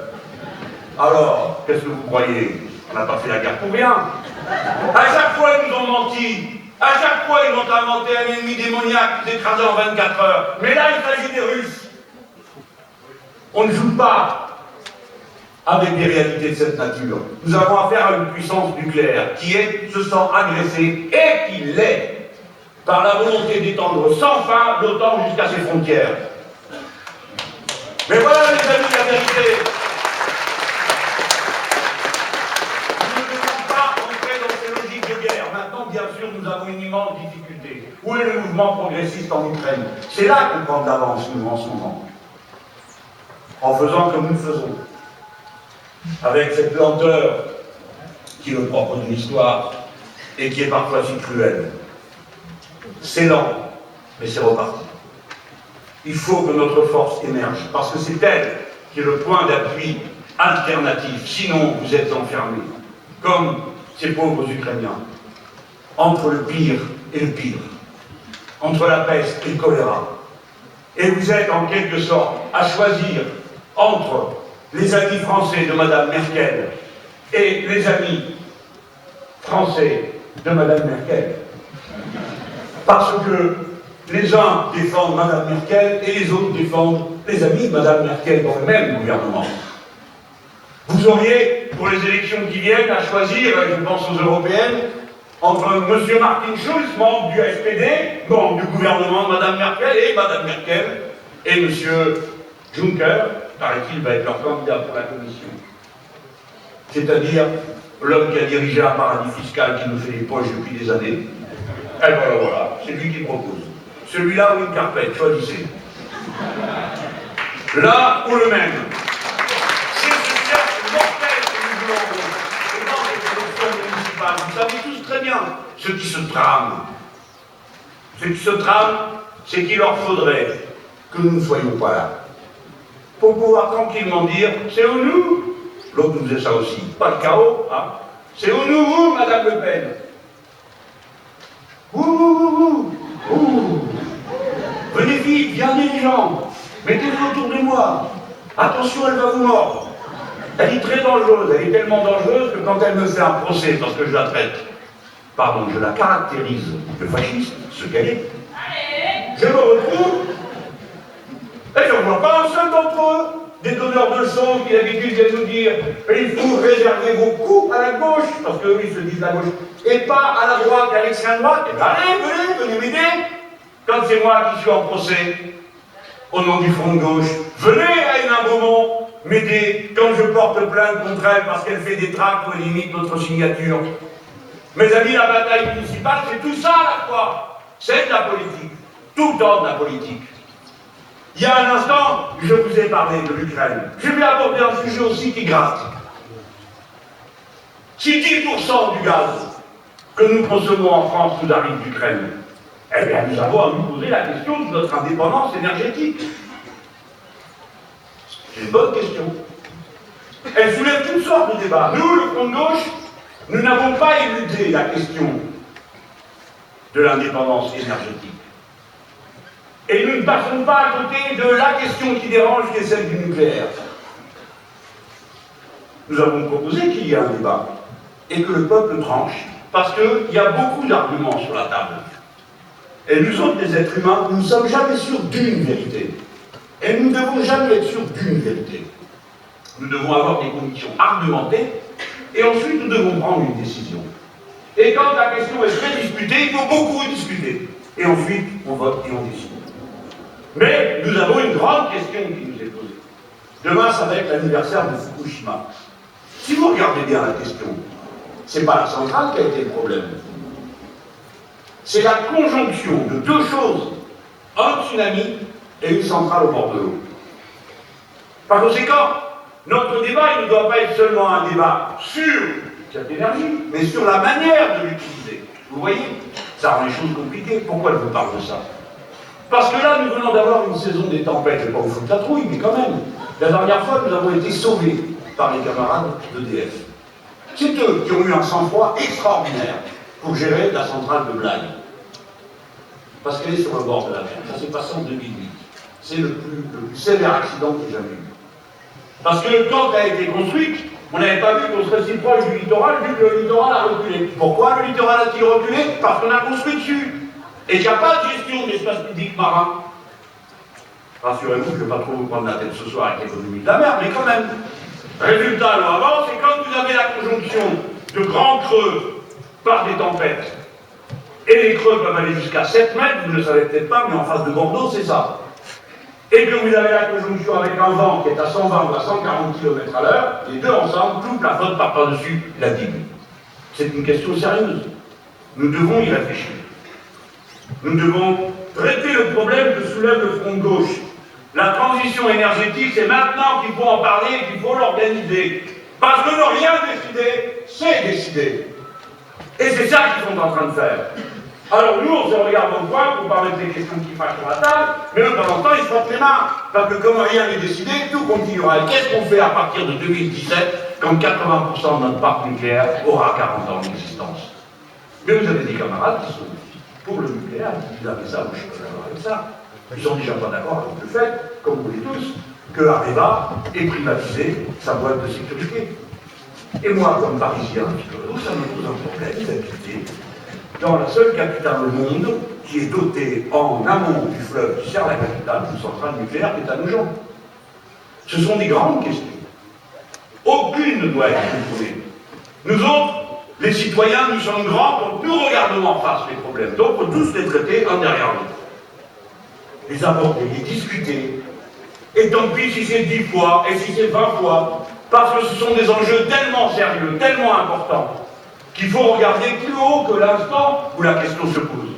Alors, qu'est-ce que vous croyez? On n'a pas fait la guerre pour rien. À chaque fois, ils nous ont menti. À chaque fois, ils vont inventer un ennemi démoniaque qu'ils écrasent en 24 heures. Mais là, il s'agit des Russes. On ne joue pas avec des réalités de cette nature. Nous avons affaire à une puissance nucléaire qui se sent agressée et qui l'est par la volonté d'étendre sans fin l'OTAN jusqu'à ses frontières. Mais voilà, les amis, la vérité. Nous ne devons pas entrer dans ces logiques de guerre. Maintenant, bien sûr, nous avons une immense difficulté. Où est le mouvement progressiste en Ukraine? C'est là qu'on prend de l'avance, nous, en ce moment. En faisant comme nous faisons. Avec cette lenteur qui est le propre de l'histoire et qui est parfois si cruelle. C'est lent, mais c'est reparti. Il faut que notre force émerge, parce que c'est elle qui est le point d'appui alternatif. Sinon, vous êtes enfermés, comme ces pauvres Ukrainiens, entre le pire et le pire, entre la peste et le choléra. Et vous êtes en quelque sorte à choisir entre les amis français de Mme Merkel et les amis français de Mme Merkel. Parce que les uns défendent Mme Merkel et les autres défendent les amis de Mme Merkel dans le même gouvernement. Vous auriez, pour les élections qui viennent, à choisir, je pense aux européennes, entre M. Martin Schulz, membre du SPD, membre du gouvernement de Mme Merkel, et Mme Merkel, et M. Juncker, paraît-il, va être leur candidat pour la Commission. C'est-à-dire l'homme qui a dirigé un paradis fiscal qui nous fait les poches depuis des années. Et voilà, c'est lui qui propose. Celui-là ou une carpette, choisissez. Là ou le même. C'est ce cercle mortel que nous voulons. Et dans les élections municipales, vous savez tous très bien ce qui se trame. Ce qui se trame, c'est qu'il leur faudrait que nous ne soyons pas là. Pour pouvoir tranquillement dire, c'est où nous? L'autre nous disait ça aussi, pas le chaos, hein. C'est où nous, vous, Madame Le Pen? Ouh. Venez vite, viendez les gens, mettez-vous autour de moi. Attention, elle va vous mordre. Elle est très dangereuse, elle est tellement dangereuse que quand elle me fait un procès, parce que je la traite, pardon, je la caractérise de fasciste, ce qu'elle est, je me retrouve, et je ne vois pas un seul d'entre eux, des donneurs de leçons qui d'habitude viennent nous dire il faut réserver vos coups à la gauche, parce qu'eux ils se disent la gauche, et pas à la droite et à l'extrême droite. Et bien allez, venez m'aider. Quand c'est moi qui suis en procès, au nom du Front de gauche, venez à Hénin Beaumont m'aider quand je porte plainte contre elle parce qu'elle fait des tracts où elle limite notre signature. Mes amis, la bataille municipale, c'est tout ça à la fois. C'est de la politique. Tout le temps de la politique. Il y a un instant, je vous ai parlé de l'Ukraine. Je vais aborder un sujet aussi qui gratte. Si 10% du gaz que nous consommons en France nous arrive d'Ukraine, eh bien nous avons à nous poser la question de notre indépendance énergétique. C'est une bonne question. Elle soulève toutes sortes de débats. Nous, le Front de gauche, nous n'avons pas éludé la question de l'indépendance énergétique. Et nous ne passons pas à côté de la question qui dérange, qui est celle du nucléaire. Nous avons proposé qu'il y ait un débat et que le peuple tranche, parce qu'il y a beaucoup d'arguments sur la table. Et nous autres, les êtres humains, nous ne sommes jamais sûrs d'une vérité. Et nous ne devons jamais être sûrs d'une vérité. Nous devons avoir des convictions argumentées, et ensuite nous devons prendre une décision. Et quand la question est très disputée, il faut beaucoup discuter. Et ensuite, on vote et on décide. Mais nous avons une grande question qui nous est posée. Demain, ça va être l'anniversaire de Fukushima. Si vous regardez bien la question, ce n'est pas la centrale qui a été le problème. C'est la conjonction de deux choses, un tsunami et une centrale au bord de l'eau. Par conséquent, notre débat il ne doit pas être seulement un débat sur cette énergie, mais sur la manière de l'utiliser. Vous voyez, ça rend les choses compliquées. Pourquoi je vous parle de ça? Parce que là, nous venons d'avoir une saison des tempêtes. Je ne vais pas vous foutre la trouille, mais quand même. La dernière fois, nous avons été sauvés par les camarades d'EDF. C'est eux qui ont eu un sang-froid extraordinaire pour gérer la centrale de Blaye. Parce qu'elle est sur le bord de la mer. Ça s'est passé en 2008. C'est le plus sévère accident que j'ai jamais eu. Parce que quand elle a été construite, On n'avait pas vu qu'on serait si proche du littoral, vu que le littoral a reculé. Pourquoi le littoral a-t-il reculé? Parce qu'on a construit dessus. Et qu'il n'y a pas de gestion de l'espace public marin. Rassurez-vous, je ne vais pas trop vous prendre la tête ce soir avec l'économie de la mer, mais quand même. Résultat, alors avant, c'est quand vous avez la conjonction de grands creux par des tempêtes, et les creux peuvent aller jusqu'à 7 mètres, vous ne le savez peut-être pas, mais en face de Bordeaux, c'est ça. Et que vous avez la conjonction avec un vent qui est à 120 ou à 140 km à l'heure, les deux ensemble, toute la flotte part par-dessus la digue. C'est une question sérieuse. Nous devons y réfléchir. Nous devons traiter le problème que soulève le front de gauche. La transition énergétique, c'est maintenant qu'il faut en parler et qu'il faut l'organiser. Parce que ne rien décider, c'est décider. Et c'est ça qu'ils sont en train de faire. Alors nous, on se regarde au coin pour pas mettre les questions qui fâchent sur la table, mais eux, pendant ce temps, ils se frottent les mains. Parce que comme rien n'est décidé, tout continuera. Et qu'est-ce qu'on fait à partir de 2017, quand 80% de notre parc nucléaire aura 40 ans d'existence? Mais vous avez des camarades qui sont pour le nucléaire, qui disent, ah mais ça, moi je suis pas d'accord avec ça. Ils sont déjà pas d'accord avec le fait, comme vous le tous, que Areva ait privatisé sa boîte de sécurité. Et moi, comme Parisien, ça me pose un problème d'habiter dans la seule capitale au monde qui est dotée en amont du fleuve qui sert la capitale d'une centrale nucléaire qui est à Nogent. Ce sont des grandes questions. Aucune ne doit être contrôlée. Nous autres, les citoyens, nous sommes grands, donc nous regardons en face les problèmes. Donc, il faut tous les traiter un derrière l'autre. Les aborder, les discuter. Et tant pis si c'est 10 fois, et si c'est 20 fois, parce que ce sont des enjeux tellement sérieux, tellement importants, qu'il faut regarder plus haut que l'instant où la question se pose.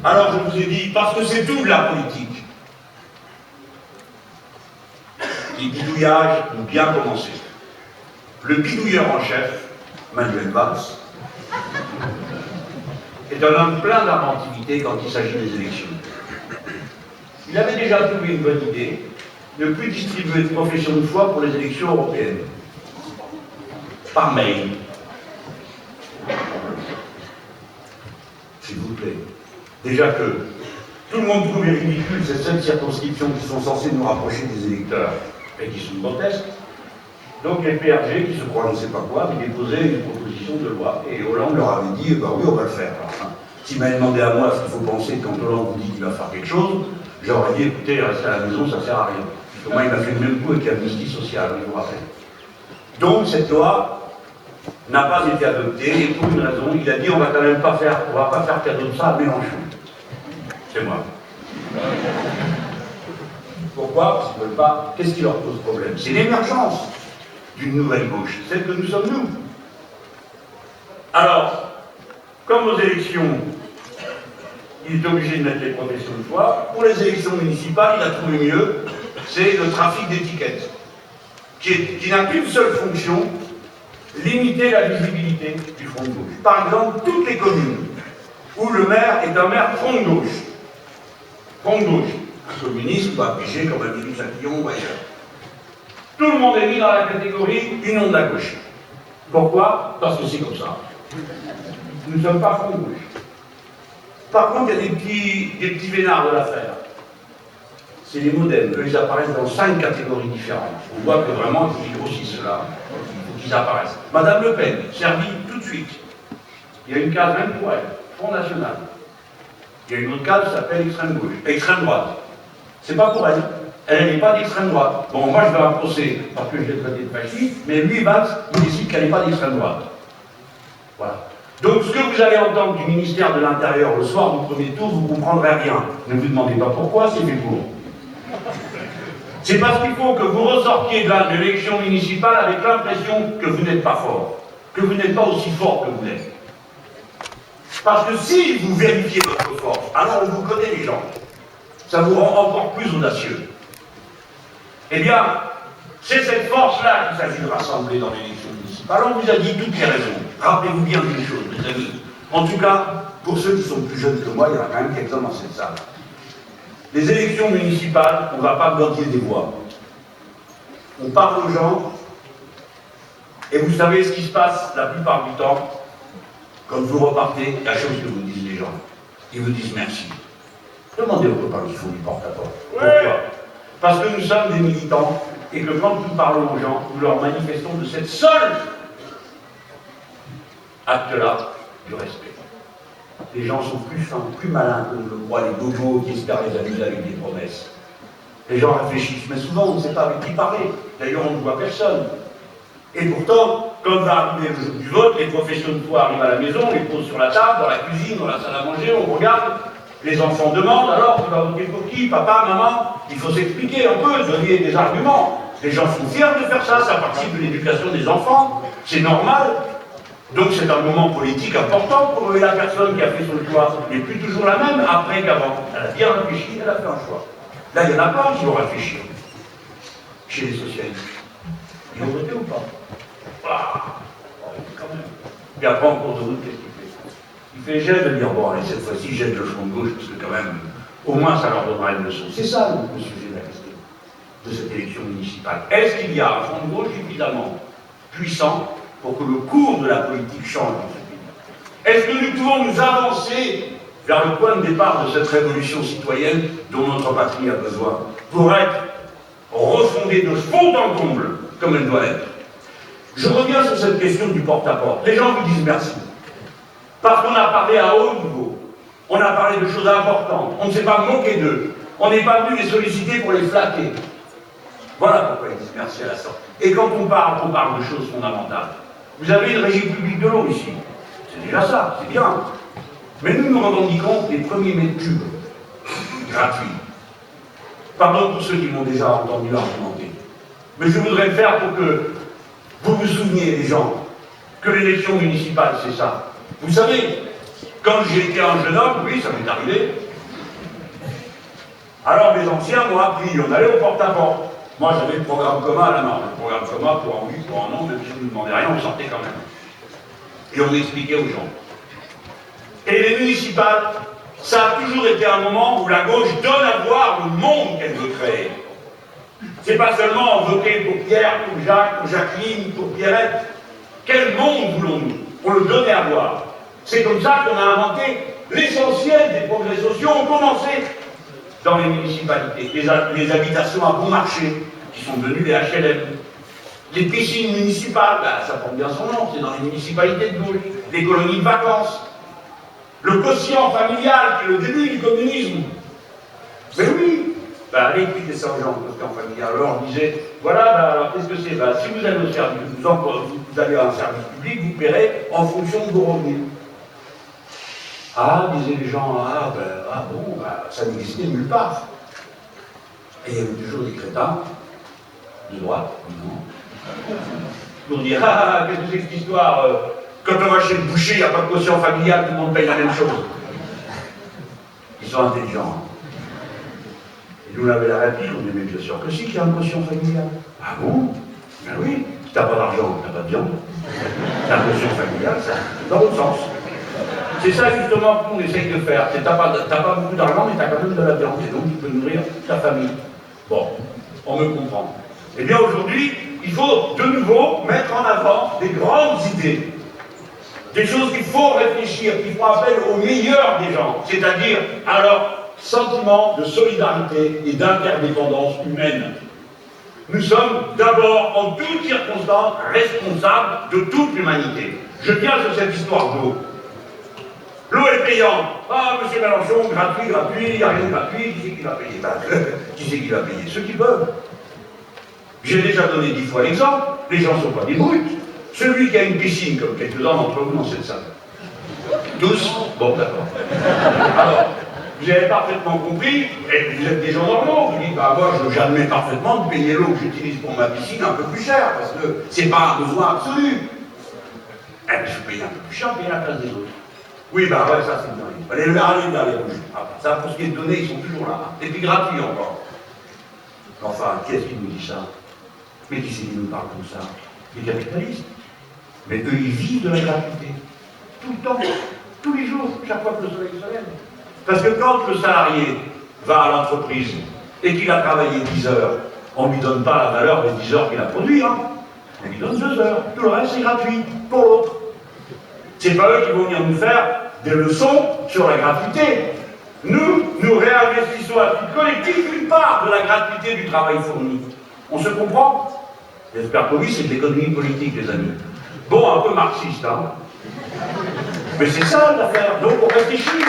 Alors, je vous ai dit, parce que c'est tout de la politique. Les bidouillages ont bien commencé. Le bidouilleur en chef, Manuel Valls, est un homme plein d'inventivité quand il s'agit des élections. Il avait déjà trouvé une bonne idée, ne plus distribuer de profession de foi pour les élections européennes. Par mail. S'il vous plaît. Déjà que tout le monde trouve ridicule ces 7 circonscriptions qui sont censées nous rapprocher des électeurs et qui sont grotesques. Donc les PRG, qui se croient je ne sais pas quoi, avaient déposé une proposition de loi. Et Hollande leur avait dit, bah oui, on va le faire. Alors, s'il m'avait demandé à moi ce qu'il faut penser quand Hollande vous dit qu'il va faire quelque chose, j'aurais dit, écoutez, restez à la maison, ça ne sert à rien. Au moins, il m'a fait le même coup avec l'amnistie sociale, je vous rappelle. Donc cette loi n'a pas été adoptée, et pour une raison, il a dit, on va quand même pas faire, on va pas faire cadeau de ça à Mélenchon. C'est moi. Pourquoi? Parce qu'ils ne veulent pas. Qu'est-ce qui leur pose problème? C'est l'émergence d'une nouvelle gauche, celle que nous sommes nous. Alors, comme aux élections, il est obligé de mettre les professions de foi, pour les élections municipales, il a trouvé mieux, c'est le trafic d'étiquettes, qui n'a qu'une seule fonction, limiter la visibilité du front de gauche. Par exemple, toutes les communes où le maire est un maire front de gauche. Front de gauche. Un communiste va afficher comme un ministre à Lyon ou ailleurs. Tout le monde est mis dans la catégorie union de la gauche. Pourquoi? Parce que c'est comme ça. Nous ne sommes pas front de gauche. Par contre, il y a des petits vénards de l'affaire. C'est les modems. Eux, ils apparaissent dans 5 catégories différentes. On voit que vraiment, il faut qu'ils grossissent là. Il faut qu'ils apparaissent. Madame Le Pen, servie tout de suite. Il y a une case même pour elle. Front National. Il y a une autre case qui s'appelle extrême gauche. Extrême droite. C'est pas pour elle. Elle n'est pas d'extrême droite. Bon, moi, je vais un procès parce que je l'ai traité de fasciste, mais lui, Valls, il décide qu'elle n'est pas d'extrême droite. Voilà. Donc, ce que vous allez entendre du ministère de l'Intérieur le soir du premier tour, vous ne comprendrez rien. Ne vous demandez pas pourquoi, c'est fait pour. C'est parce qu'il faut que vous ressortiez de l'élection municipale avec l'impression que vous n'êtes pas fort, que vous n'êtes pas aussi fort que vous l'êtes. Parce que si vous vérifiez votre force, alors on vous connaît les gens. Ça vous rend encore plus audacieux. Eh bien, c'est cette force-là qu'il s'agit de rassembler dans l'élection municipale. On vous a dit toutes les raisons. Rappelez-vous bien d'une chose, mes amis. En tout cas, pour ceux qui sont plus jeunes que moi, il y en a quand même quelques-uns dans cette salle. Les élections municipales, on ne va pas bloquer des voix. On parle aux gens, et vous savez ce qui se passe la plupart du temps, quand vous repartez, la chose que vous disent les gens. Ils vous disent merci. Demandez aux copains qui font du porte-à-porte. Pourquoi? Parce que nous sommes des militants et que quand nous parlons aux gens, nous leur manifestons de cette seule acte-là du respect. Les gens sont plus fins, plus malins qu'on le croit, les bobos qui espèrent les amuser avec des promesses. Les gens réfléchissent, mais souvent on ne sait pas avec qui parler. D'ailleurs, on ne voit personne. Et pourtant, quand va arriver le jour du vote, les professions de foi arrivent à la maison, on les pose sur la table, dans la cuisine, dans la salle à manger, on regarde. Les enfants demandent, alors tu vas voter pour qui? Papa, maman? Il faut s'expliquer un peu, donner des arguments. Les gens sont fiers de faire ça, ça participe de l'éducation des enfants, c'est normal. Donc c'est un moment politique important pour la personne qui a fait son choix, mais plus toujours la même après qu'avant. Elle a bien réfléchi, elle a fait un choix. Là, il y en a pas qui vont réfléchir. Chez les socialistes. Ils ont voté ou pas? Quand même. Et après, en cours de route, qu'est-ce qu'il fait? Il fait gêne de dire, bon, allez, cette fois-ci, j'aide le front de gauche, parce que quand même, au moins, ça leur donnera une leçon. C'est ça, le sujet de la question de cette élection municipale. Est-ce qu'il y a un front de gauche suffisamment puissant pour que le cours de la politique change dans ce pays? Est-ce que nous pouvons nous avancer vers le point de départ de cette révolution citoyenne dont notre patrie a besoin, pour être refondée de fond en comble, comme elle doit être? Je reviens sur cette question du porte-à-porte. Les gens vous disent merci. Parce qu'on a parlé à haut niveau. On a parlé de choses importantes. On ne s'est pas moqué d'eux. On n'est pas venu les solliciter pour les flatter. Voilà pourquoi ils disent merci à la sortie. Et quand on parle de choses fondamentales. Vous avez une régie publique de l'eau ici. C'est déjà ça, c'est bien. Mais nous revendiquons les premiers mètres cubes gratuits. Pardon pour ceux qui m'ont déjà entendu argumenter. Mais je voudrais le faire pour que vous vous souveniez, les gens, que l'élection municipale, c'est ça. Vous savez, quand j'ai été un jeune homme, oui, ça m'est arrivé. Alors les anciens m'ont appris, on allait au porte-à-porte. Moi, j'avais le programme commun à la main. Le programme commun, pour un oui, pour un non, même si vous ne demandez rien, on sortait quand même. Et on expliquait aux gens. Et les municipales, ça a toujours été un moment où la gauche donne à voir le monde qu'elle veut créer. C'est pas seulement voter pour Pierre, pour Jacques, pour Jacqueline, pour Pierrette. Quel monde voulons-nous? On le donnait à voir. C'est comme ça qu'on a inventé l'essentiel des progrès sociaux. On commençait dans les municipalités, les habitations à bon marché, qui sont devenues les HLM. Les piscines municipales, ben, ça porte bien son nom, c'est dans les municipalités de gauche. Les colonies de vacances. Le quotient familial, qui est le début du communisme. Mais oui, ben, allez expliquer ça aux gens, le quotient familial. Alors on disait, voilà, ben, alors qu'est-ce que c'est? Ben, si vous allez au service, vous allez à un service public, vous paierez en fonction de vos revenus. Ah, disaient les gens, bon, ça n'existait nulle part. Et il y avait toujours des crétins, de droite, non, pour dire, qu'est-ce que c'est que cette histoire? Quand on va chez le boucher, il n'y a pas de quotient familial, tout le monde paye la même chose. Ils sont intelligents. Et nous, on avait la réplique, on disait, bien sûr que si, qu'il y a un quotient familial. Ah bon? Ben oui, si t'as pas d'argent, t'as pas de viande. T'as un quotient familial, ça, dans l'autre sens. C'est ça justement qu'on essaye de faire. T'as pas beaucoup d'argent, mais t'as quand même de la viande, et donc tu peux nourrir ta famille. Bon, on me comprend. Eh bien aujourd'hui, il faut de nouveau mettre en avant des grandes idées. Des choses qu'il faut réfléchir, qui font appel au meilleur des gens, c'est-à-dire à leur sentiment de solidarité et d'interdépendance humaine. Nous sommes d'abord, en toutes circonstances, responsables de toute l'humanité. Je viens sur cette histoire d'eau. L'eau est payante. Ah, monsieur Mélenchon, gratuit, il n'y a rien de gratuit, qui c'est qui va payer? Qui c'est qui va payer? Ceux qui peuvent. J'ai déjà donné 10 fois l'exemple, les gens ne sont pas des brutes. Celui qui a une piscine, comme quelques-uns d'entre vous dans cette salle. Tous? Bon, d'accord. Alors, vous avez parfaitement compris, et vous êtes des gens normaux, vous dites, bah moi j'admets parfaitement de payer l'eau que j'utilise pour ma piscine un peu plus cher, parce que c'est pas un besoin absolu. Eh bien, je paye un peu plus cher, payer la place des autres. Oui, bah ouais, ça c'est bien. Allez vers les rouges. Ça, pour ce qui est de données, ils sont toujours là. Et puis gratuit encore. Enfin, qui est-ce qui nous dit ça? Mais qui c'est qui nous parle comme ça? Les capitalistes. Mais eux, ils vivent de la gratuité. Tout le temps, tous les jours, chaque fois que le soleil se lève. Parce que quand le salarié va à l'entreprise et qu'il a travaillé 10 heures, on ne lui donne pas la valeur des 10 heures qu'il a produit, hein. On lui donne 2 heures. Tout le reste, c'est gratuit pour l'autre. C'est pas eux qui vont venir nous faire des leçons sur la gratuité. Nous réinvestissons à titre collectif une part de la gratuité du travail fourni. On se comprend? J'espère que oui, c'est de l'économie politique, les amis. Bon, un peu marxiste, hein. Mais c'est ça l'affaire, donc on réfléchit.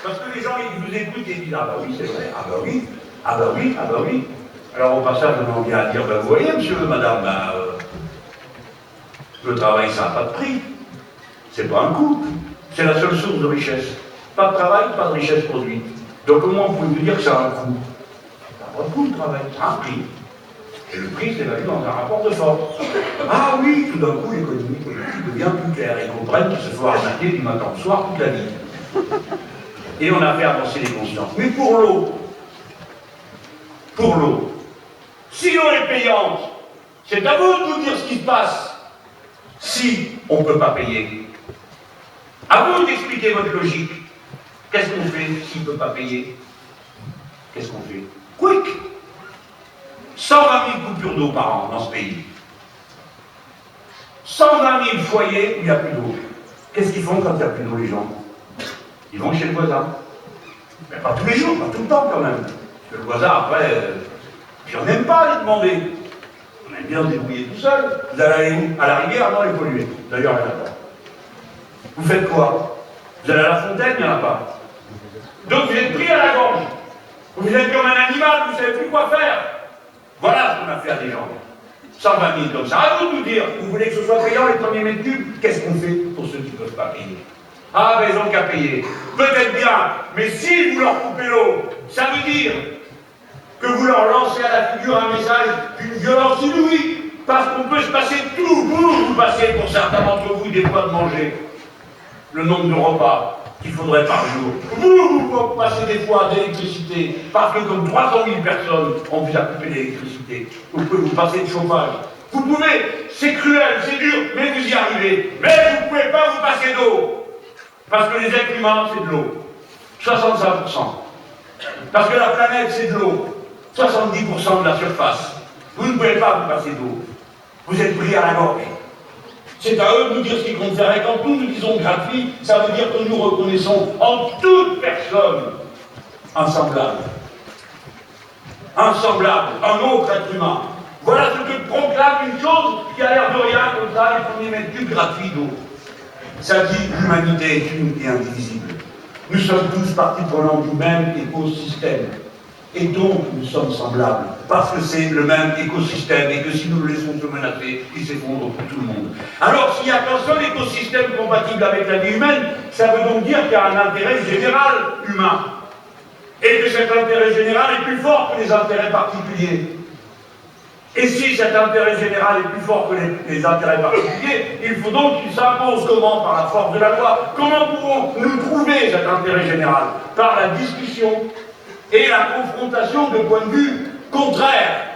Parce que les gens, ils vous écoutent et disent « Ah bah oui, c'est vrai, ah bah oui, ah bah oui, ah bah oui ». Alors au passage, on en vient à dire « Vous voyez, monsieur, madame, le travail, ça n'a pas de prix. C'est pas un coût. C'est la seule source de richesse. Pas de travail, pas de richesse produite. Donc comment vous pouvez vous dire que ça a un coût? Ça n'a pas de coût, le travail, ça a un prix. Et le prix s'évalue dans un rapport de force. Ah oui, tout d'un coup, l'économie politique devient plus claire. Ils comprennent qu'il se faut arnaquer du matin au soir toute la vie. Et on a fait avancer les consciences. Mais pour l'eau, si l'eau est payante, c'est à vous de nous dire ce qui se passe. Si on ne peut pas payer, à vous d'expliquer votre logique. Qu'est-ce qu'on fait s'il ne peut pas payer? Qu'est-ce qu'on fait? Quick! 120 000 coupures d'eau par an dans ce pays. 120 000 foyers où il n'y a plus d'eau. Qu'est-ce qu'ils font quand il n'y a plus d'eau, les gens? Ils vont chez le voisin. Mais pas tous les jours, pas tout le temps quand même. Parce que le voisin, après, puis on n'aime pas les demander. On aime bien se débrouiller tout seul. Vous allez aller où? À la rivière? Non, elle est polluée. D'ailleurs, il n'y en a pas. Vous faites quoi? Vous allez à la fontaine? Il n'y en a pas. Donc vous êtes pris à la gorge. Vous êtes comme un animal, vous ne savez plus quoi faire. Voilà ce qu'on a fait à des gens. 120 000 comme ça. À vous de nous dire, vous voulez que ce soit payant les premiers mètres cubes? Qu'est-ce qu'on fait pour ceux qui ne peuvent pas payer? Ah, ben ils n'ont qu'à payer. Peut-être bien, mais si vous leur coupez l'eau, ça veut dire que vous leur lancez à la figure un message d'une violence inouïe. Parce qu'on peut se passer de tout. Vous passez pour certains d'entre vous des fois de manger le nombre de repas qu'il faudrait par jour. Vous passez des fois d'électricité, parce que comme 300 000 personnes, on vous a coupé l'électricité. Vous pouvez vous passer de chauffage. Vous pouvez, c'est cruel, c'est dur, mais vous y arrivez. Mais vous ne pouvez pas vous passer d'eau. Parce que les êtres humains, c'est de l'eau. 65%. Parce que la planète, c'est de l'eau. 70% de la surface. Vous ne pouvez pas vous passer d'eau. Vous êtes pris à la gorge. C'est à eux de nous dire ce qu'ils comptent faire. Et quand nous disons gratuit, ça veut dire que nous reconnaissons en toute personne un semblable. Un semblable, un autre être humain. Voilà ce que proclame une chose qui a l'air de rien comme ça, les premiers mètres cubes gratuits d'eau. Ça dit l'humanité est une et indivisible. Nous sommes tous partie prenante du même écosystème. Et donc nous sommes semblables. Parce que c'est le même écosystème et que si nous le laissons se menacer, il s'effondre pour tout le monde. Alors s'il n'y a qu'un seul écosystème compatible avec la vie humaine, ça veut donc dire qu'il y a un intérêt général humain. Et que cet intérêt général est plus fort que les intérêts particuliers. Et si cet intérêt général est plus fort que les intérêts particuliers, il faut donc qu'il s'impose comment? Par la force de la loi. Comment pouvons-nous trouver cet intérêt général? Par la discussion et la confrontation de points de vue contraires.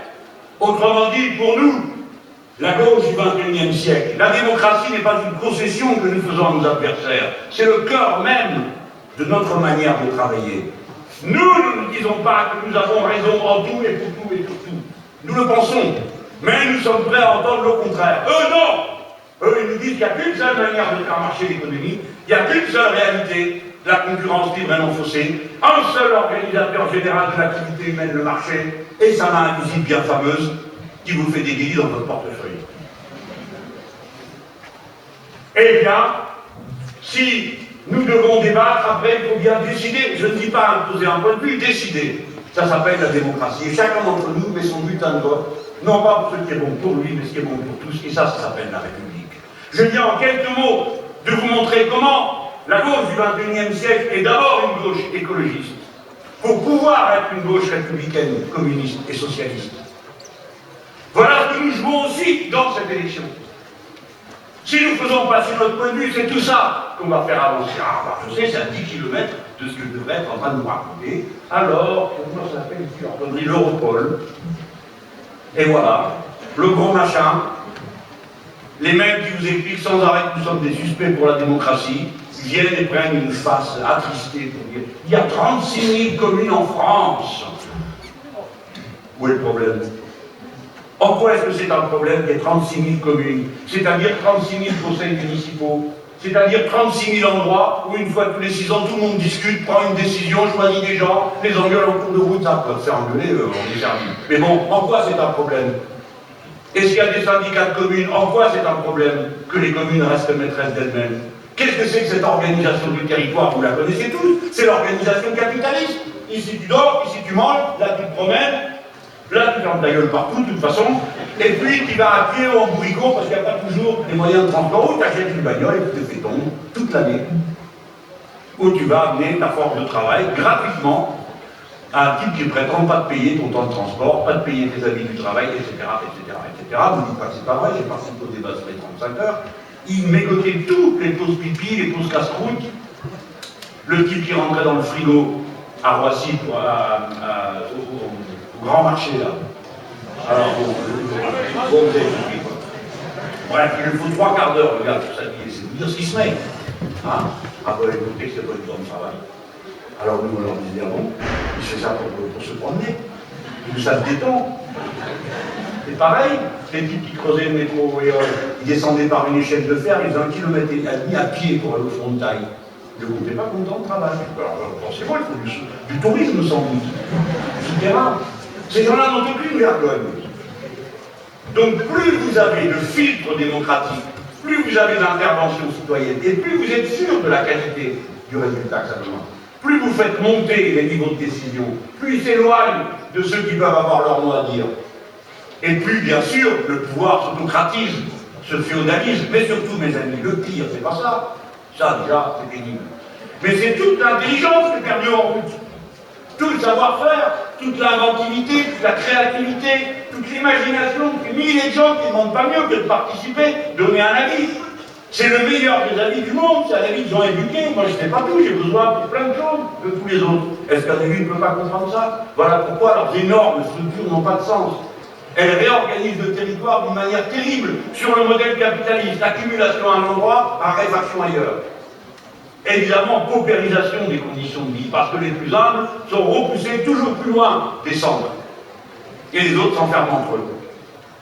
Autrement dit, pour nous, la gauche du XXIe siècle, la démocratie n'est pas une concession que nous faisons à nos adversaires. C'est le cœur même de notre manière de travailler. Nous ne disons pas que nous avons raison en tout et pour tout et pour tout. Nous le pensons, mais nous sommes prêts à entendre le contraire. Eux, non! Eux, ils nous disent qu'il n'y a qu'une seule manière de faire marcher l'économie, il n'y a qu'une seule réalité, la concurrence libre et non faussée, un seul organisateur général de l'activité humaine, le marché, et sa main invisible bien fameuse, qui vous fait des délits dans votre portefeuille. Eh bien, si nous devons débattre, après il faut bien décider, je ne dis pas imposer un point de vue, décider. Ça s'appelle la démocratie. Et chacun d'entre nous met son bulletin de vote, non pas pour ce qui est bon pour lui, mais ce qui est bon pour tous. Et ça s'appelle la République. Je viens en quelques mots de vous montrer comment la gauche du XXIe siècle est d'abord une gauche écologiste, pour pouvoir être une gauche républicaine, communiste et socialiste. Voilà ce que nous jouons aussi dans cette élection. Si nous faisons passer notre point de vue, c'est tout ça qu'on va faire avancer. Ah, bah, je sais, c'est à 10 km de ce que je devrais être en train de nous raconter. Alors, comment ça s'appelle ici, l'Europol. Et voilà, le gros machin. Les mecs qui vous expliquent sans arrêt que nous sommes des suspects pour la démocratie, viennent et prennent une face attristée pour dire il y a 36 000 communes en France. Où est le problème? En quoi est-ce que c'est un problème qu'il y ait 36 000 communes, c'est-à-dire 36 000 conseils municipaux? c'est-à-dire 36 000 endroits où une fois tous les 6 ans, tout le monde discute, prend une décision, choisit des gens, les engueule en cours de route, ça peut se faire engueuler, on est servi. Mais bon, en quoi c'est un problème? Est-ce qu'il y a des syndicats de communes? En quoi c'est un problème que les communes restent maîtresses d'elles-mêmes? Qu'est-ce que c'est que cette organisation du territoire? Vous la connaissez tous, c'est l'organisation capitaliste. Ici tu dors, ici tu manges, là tu te promènes, là tu fermes ta gueule partout de toute façon, et puis tu vas à pied ou en bourricot parce qu'il n'y a pas toujours les moyens de transport, ou tu achètes une bagnole et tu te fais tomber toute l'année. Où tu vas amener ta force de travail gratuitement à un type qui ne prétend pas de payer ton temps de transport, pas de payer tes habits du travail, etc. Vous ne dites pas que c'est pas vrai, j'ai participé au débat sur les 35 heures. Il mégotait tout, les pauses pipi, les pauses casse-croûte. Le type qui rentrait dans le frigo à Roissy au grand marché là. Alors bon, vous avez compris quoi. Bref, il lui faut 3 quarts d'heure, le gars, pour s'habiller, c'est vous dire ce qu'il se met. Hein? Ah bah écoutez, c'est pas du temps de travail. Alors nous on leur disait, ah bon, il fait ça pour se promener. Nous ça se détend. C'est pareil, les types qui creusaient le métro, et, ils descendaient par une échelle de fer, ils faisaient 1,5 km à pied pour aller au fond de taille. Ils ne comptaient pas content de travail. Alors, pensez-moi, il faut du tourisme sans doute, du terrain. Ces gens-là n'ont aucune vergogne. Donc plus vous avez de filtres démocratiques, plus vous avez d'intervention citoyenne, et plus vous êtes sûr de la qualité du résultat que ça demande, plus vous faites monter les niveaux de décision, plus ils s'éloignent de ceux qui peuvent avoir leur mot à dire. Et plus, bien sûr, le pouvoir s'autocratise, se féodalise, mais surtout, mes amis, le pire, c'est pas ça. Ça, déjà, c'est pénible. Mais c'est toute l'intelligence qui est perdue en route. Tout le savoir-faire, toute l'inventivité, toute la créativité, toute l'imagination, des milliers de gens qui ne demandent pas mieux que de participer, donner un avis. C'est le meilleur des avis du monde, c'est un avis qu'ils ont éduqué. Moi, je ne sais pas tout, j'ai besoin de plein de choses de tous les autres. Est-ce qu'un élu ne peut pas comprendre ça? Voilà pourquoi leurs énormes structures n'ont pas de sens. Elles réorganisent le territoire d'une manière terrible sur le modèle capitaliste, accumulation à un endroit, raréfaction ailleurs. Évidemment, paupérisation des conditions de vie, parce que les plus humbles sont repoussés toujours plus loin des centres. Et les autres s'enferment entre eux.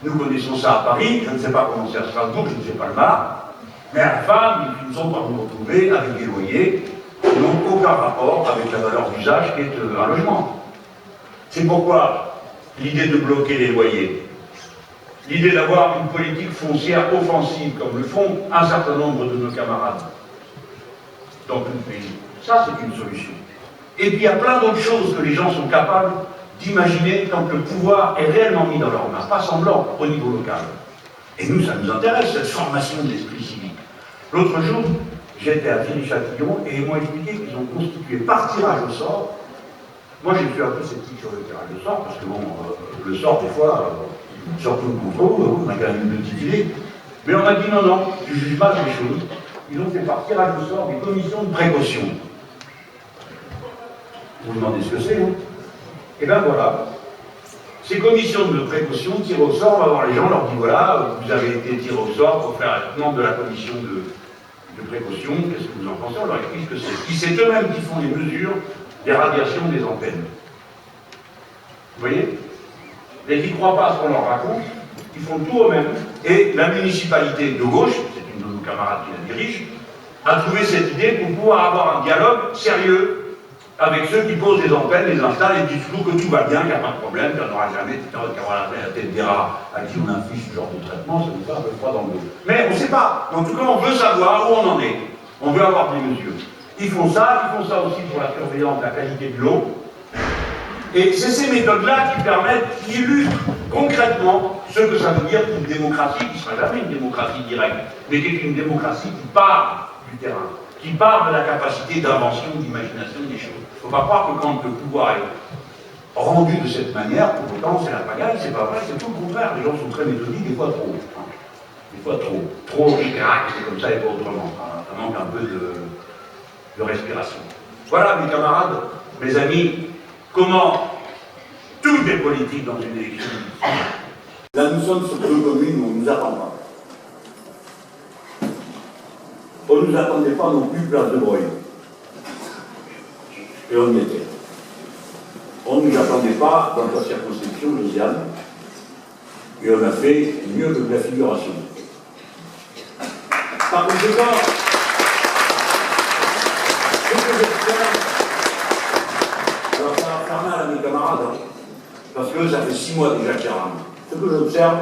Nous connaissons ça à Paris, je ne sais pas comment c'est à Strasbourg, je ne sais pas le Var, mais à la fin, ils finissent par nous retrouver avec des loyers qui n'ont aucun rapport avec la valeur d'usage qui est un logement. C'est pourquoi l'idée de bloquer les loyers, l'idée d'avoir une politique foncière offensive, comme le font un certain nombre de nos camarades dans tout le pays, ça c'est une solution. Et puis il y a plein d'autres choses que les gens sont capables d'imaginer quand le pouvoir est réellement mis dans leurs mains, pas semblant, au niveau local. Et nous, ça nous intéresse, cette formation de l'esprit civique. L'autre jour, j'étais à Viry-Châtillon et ils m'ont expliqué qu'ils ont constitué par tirage au sort. Moi, je suis un peu sceptique sur le tirage au sort, parce que bon, le sort, des fois, surtout le contrôle, on a quand même une petite idée. Mais on m'a dit non, tu juges mal les choses. Ils ont fait par tirage au sort des commissions de précaution. Vous vous demandez ce que c'est, hein? Et bien voilà. Ces commissions de précaution tirent au sort, on va voir les gens, on leur dit voilà, vous avez été tiré au sort pour faire un membre de la commission de précaution, qu'est-ce que vous en pensez? On leur explique ce que c'est. C'est eux-mêmes qui font les mesures des radiations des antennes. Vous voyez? Et ils ne croient pas à ce qu'on leur raconte, ils font tout eux-mêmes. Et la municipalité de gauche, c'est une de nos camarades qui la dirige, a trouvé cette idée pour pouvoir avoir un dialogue sérieux avec ceux qui posent les antennes, les installent et disent toujours que tout va bien, qu'il n'y a pas de problème, qu'il n'y en aura jamais, qu'il y aura la tête des rats à qui on inflige ce genre de traitement, ça nous fait un peu froid dans le dos. Mais on ne sait pas. En tout cas, on veut savoir où on en est. On veut avoir des mesures. Ils font ça aussi pour la surveillance de la qualité de l'eau. Et c'est ces méthodes-là qui permettent, qui illustrent concrètement ce que ça veut dire qu'une démocratie qui ne sera jamais une démocratie directe, mais qui est une démocratie qui part du terrain, qui part de la capacité d'invention, d'imagination des choses. Il ne faut pas croire que quand le pouvoir est rendu de cette manière, pour autant c'est la pagaille, c'est pas vrai, c'est tout le contraire. Les gens sont très méthodiques, des fois trop. Des fois trop. Trop ric-rac, c'est comme ça et pas autrement. Ça manque un peu de respiration. Voilà mes camarades, mes amis, comment tout est politique dans une élection. Là nous sommes sur deux communes où on ne nous attend pas. On ne nous attendait pas non plus place de Broglie. Et on y était. On ne nous attendait pas dans la circonscription de Lausanne. Et on a fait mieux que de la figuration. Par conséquent, que j'observe, alors ça va faire mal à mes camarades, hein, parce que ça fait 6 mois déjà qu'il y a un. Ce que j'observe,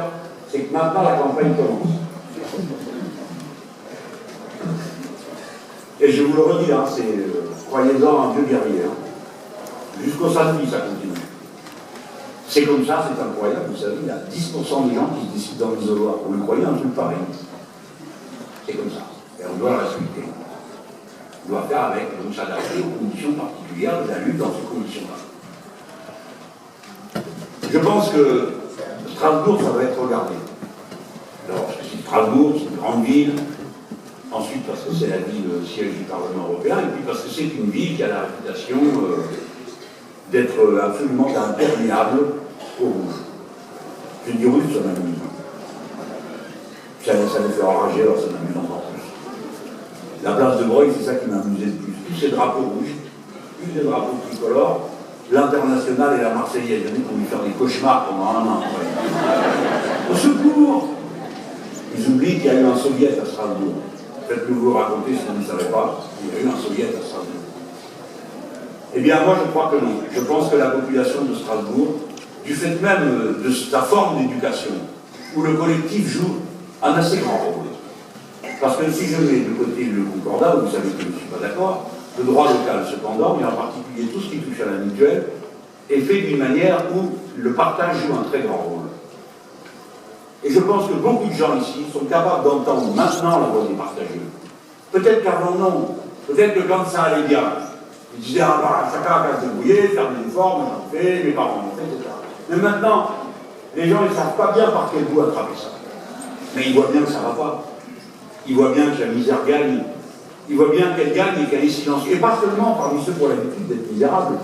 c'est que maintenant la campagne commence. Et je vous le redis, hein, croyez-en un vieux guerrier. Hein. Jusqu'au samedi, ça continue. C'est comme ça, c'est incroyable. Vous savez, il y a 10% des gens qui se décident dans l'isoloir. Vous le croyez, un truc pareil. C'est comme ça. Et on doit le respecter. On doit faire avec, donc s'adapter aux conditions particulières de la lutte dans ces conditions-là. Je pense que Strasbourg, ça va être regardé. Alors, parce que c'est Strasbourg, c'est une grande ville. Ensuite, parce que c'est la ville siège du Parlement européen. Et puis parce que c'est une ville qui a la réputation d'être absolument imperméable au rouge. Je dis rouge, ça m'amuse. Ça me fait enrager, alors ça m'amuse encore plus. La place de Broglie, c'est ça qui m'amusait le plus. Tous ces drapeaux rouges, tous ces drapeaux tricolores, l'international et la Marseillaise. Il y en a qui vont lui faire des cauchemars pendant un an. Ouais. Au secours! Ils oublient qu'il y a eu un soviet à Strasbourg. Faites-le vous raconter si vous ne savez pas. Il y a eu un soviet à Strasbourg. Eh bien, moi, je crois que non. Je pense que la population de Strasbourg, du fait même de sa forme d'éducation, où le collectif joue un assez grand rôle. Parce que si je mets de côté le concordat, vous savez que je ne suis pas d'accord, le droit local, cependant, et en particulier tout ce qui touche à la mutuelle, est fait d'une manière où le partage joue un très grand rôle. Et je pense que beaucoup de gens ici sont capables d'entendre maintenant la voix des partageux. Peut-être qu'avant non, peut-être que quand ça allait bien, ils disaient ah bah, chacun va se débrouiller, faire des efforts, moi j'en fais, mes parents m'ont fait, etc. Mais maintenant, les gens ne savent pas bien par quel bout attraper ça. Mais ils voient bien que ça ne va pas. Ils voient bien que la misère gagne. Ils voient bien qu'elle gagne et qu'elle est silencieuse. Et pas seulement parmi ceux qui ont l'habitude d'être misérables.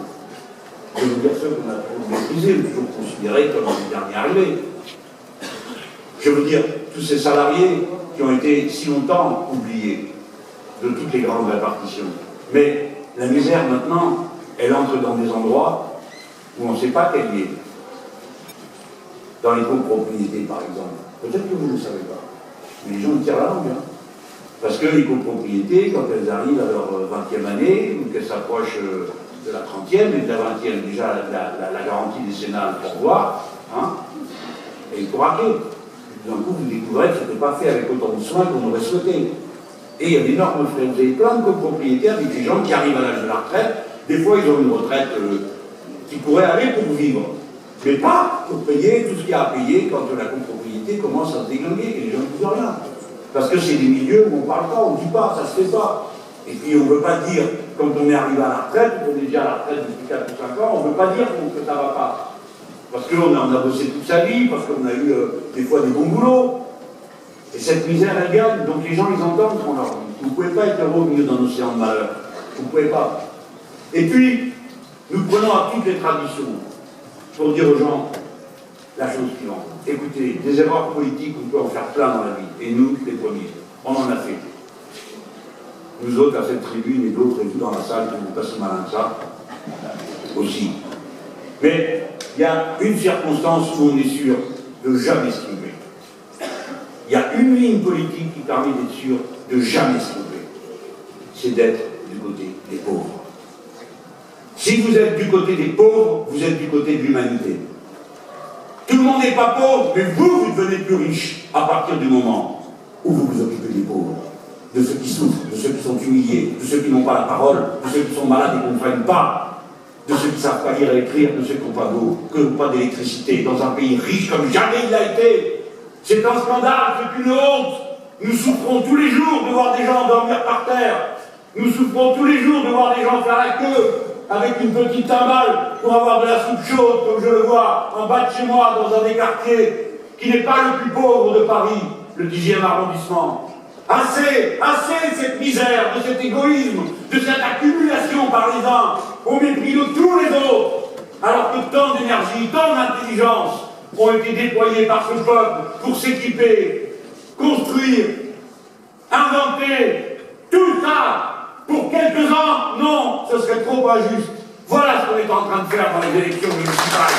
Je veux dire ceux qu'on a trop méprisés, ou toujours considérés comme les derniers arrivés. Je veux dire, tous ces salariés qui ont été si longtemps oubliés de toutes les grandes répartitions. Mais la misère, maintenant, elle entre dans des endroits où on ne sait pas qu'elle y est. Dans les copropriétés, par exemple. Peut-être que vous ne le savez pas. Mais les gens tirent la langue. Hein. Parce que les copropriétés, quand elles arrivent à leur 20e année, ou qu'elles s'approchent de la 30e, et de la 20e, déjà la garantie décennale pour voir, hein, et il faut raquer. D'un coup, vous découvrez que ce n'était pas fait avec autant de soin qu'on aurait souhaité. Et il y a d'énormes frais. Vous avez plein de copropriétaires, des gens qui arrivent à l'âge de la retraite. Des fois, ils ont une retraite qui pourrait aller pour vivre. Mais pas pour payer tout ce qu'il y a à payer quand la copropriété commence à se déglinguer et les gens ne disent rien. Parce que c'est des milieux où on ne parle pas, on ne dit pas, ça ne se fait pas. Et puis on ne veut pas dire, quand on est arrivé à la retraite, qu'on est déjà à la retraite depuis 4 ou 5 ans, on ne veut pas dire que ça ne va pas. Parce qu'on a bossé toute sa vie, parce qu'on a eu des fois des bons boulots. Et cette misère, elle gagne. Donc les gens, ils entendent ce qu'on leur dit. Vous ne pouvez pas être heureux au milieu d'un océan de malheur. Vous ne pouvez pas. Et puis, nous prenons à toutes les traditions pour dire aux gens la chose suivante. Écoutez, des erreurs politiques, on peut en faire plein dans la vie. Et nous, les premiers, on en a fait. Nous autres, à cette tribune et d'autres et tout dans la salle, qui n'ont pas si malin que ça, aussi. Mais il y a une circonstance où on est sûr de jamais se tromper. Il y a une ligne politique qui permet d'être sûr de jamais se tromper. C'est d'être du côté des pauvres. Si vous êtes du côté des pauvres, vous êtes du côté de l'humanité. Tout le monde n'est pas pauvre, mais vous devenez plus riche à partir du moment où vous vous occupez des pauvres, de ceux qui souffrent, de ceux qui sont humiliés, de ceux qui n'ont pas la parole, de ceux qui sont malades et qui ne comprennent pas, de ceux qui ne savent pas lire et écrire, de ceux qui n'ont pas d'eau, qui n'ont pas d'électricité, dans un pays riche comme jamais il l'a été. C'est un scandale, c'est une honte. Nous souffrons tous les jours de voir des gens dormir par terre. Nous souffrons tous les jours de voir des gens faire la queue avec une petite timbale pour avoir de la soupe chaude, comme je le vois en bas de chez moi, dans un des quartiers qui n'est pas le plus pauvre de Paris, le 10e arrondissement. Assez de cette misère, de cet égoïsme, de cette accumulation par les uns au mépris de tous les autres, alors que tant d'énergie, tant d'intelligence ont été déployés par ce peuple pour s'équiper, construire, inventer, tout ça. Pour quelques-uns, non, ce serait trop injuste. Voilà ce qu'on est en train de faire dans les élections municipales.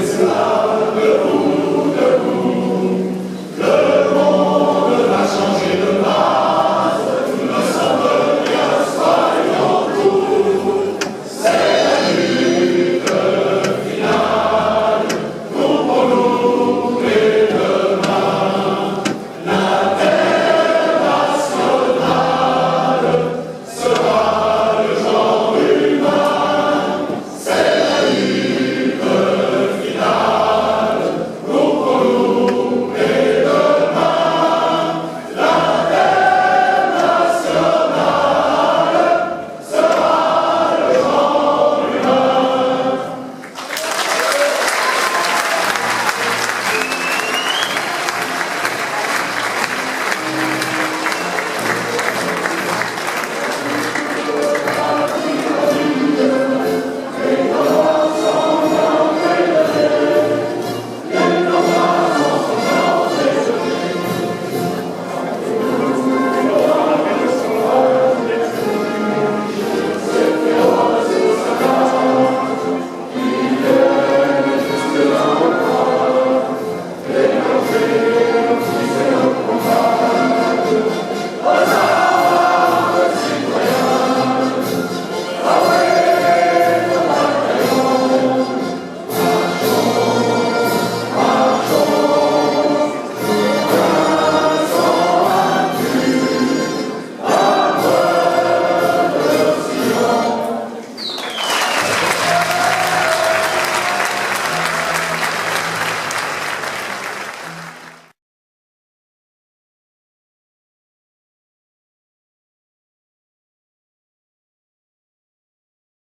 Merci.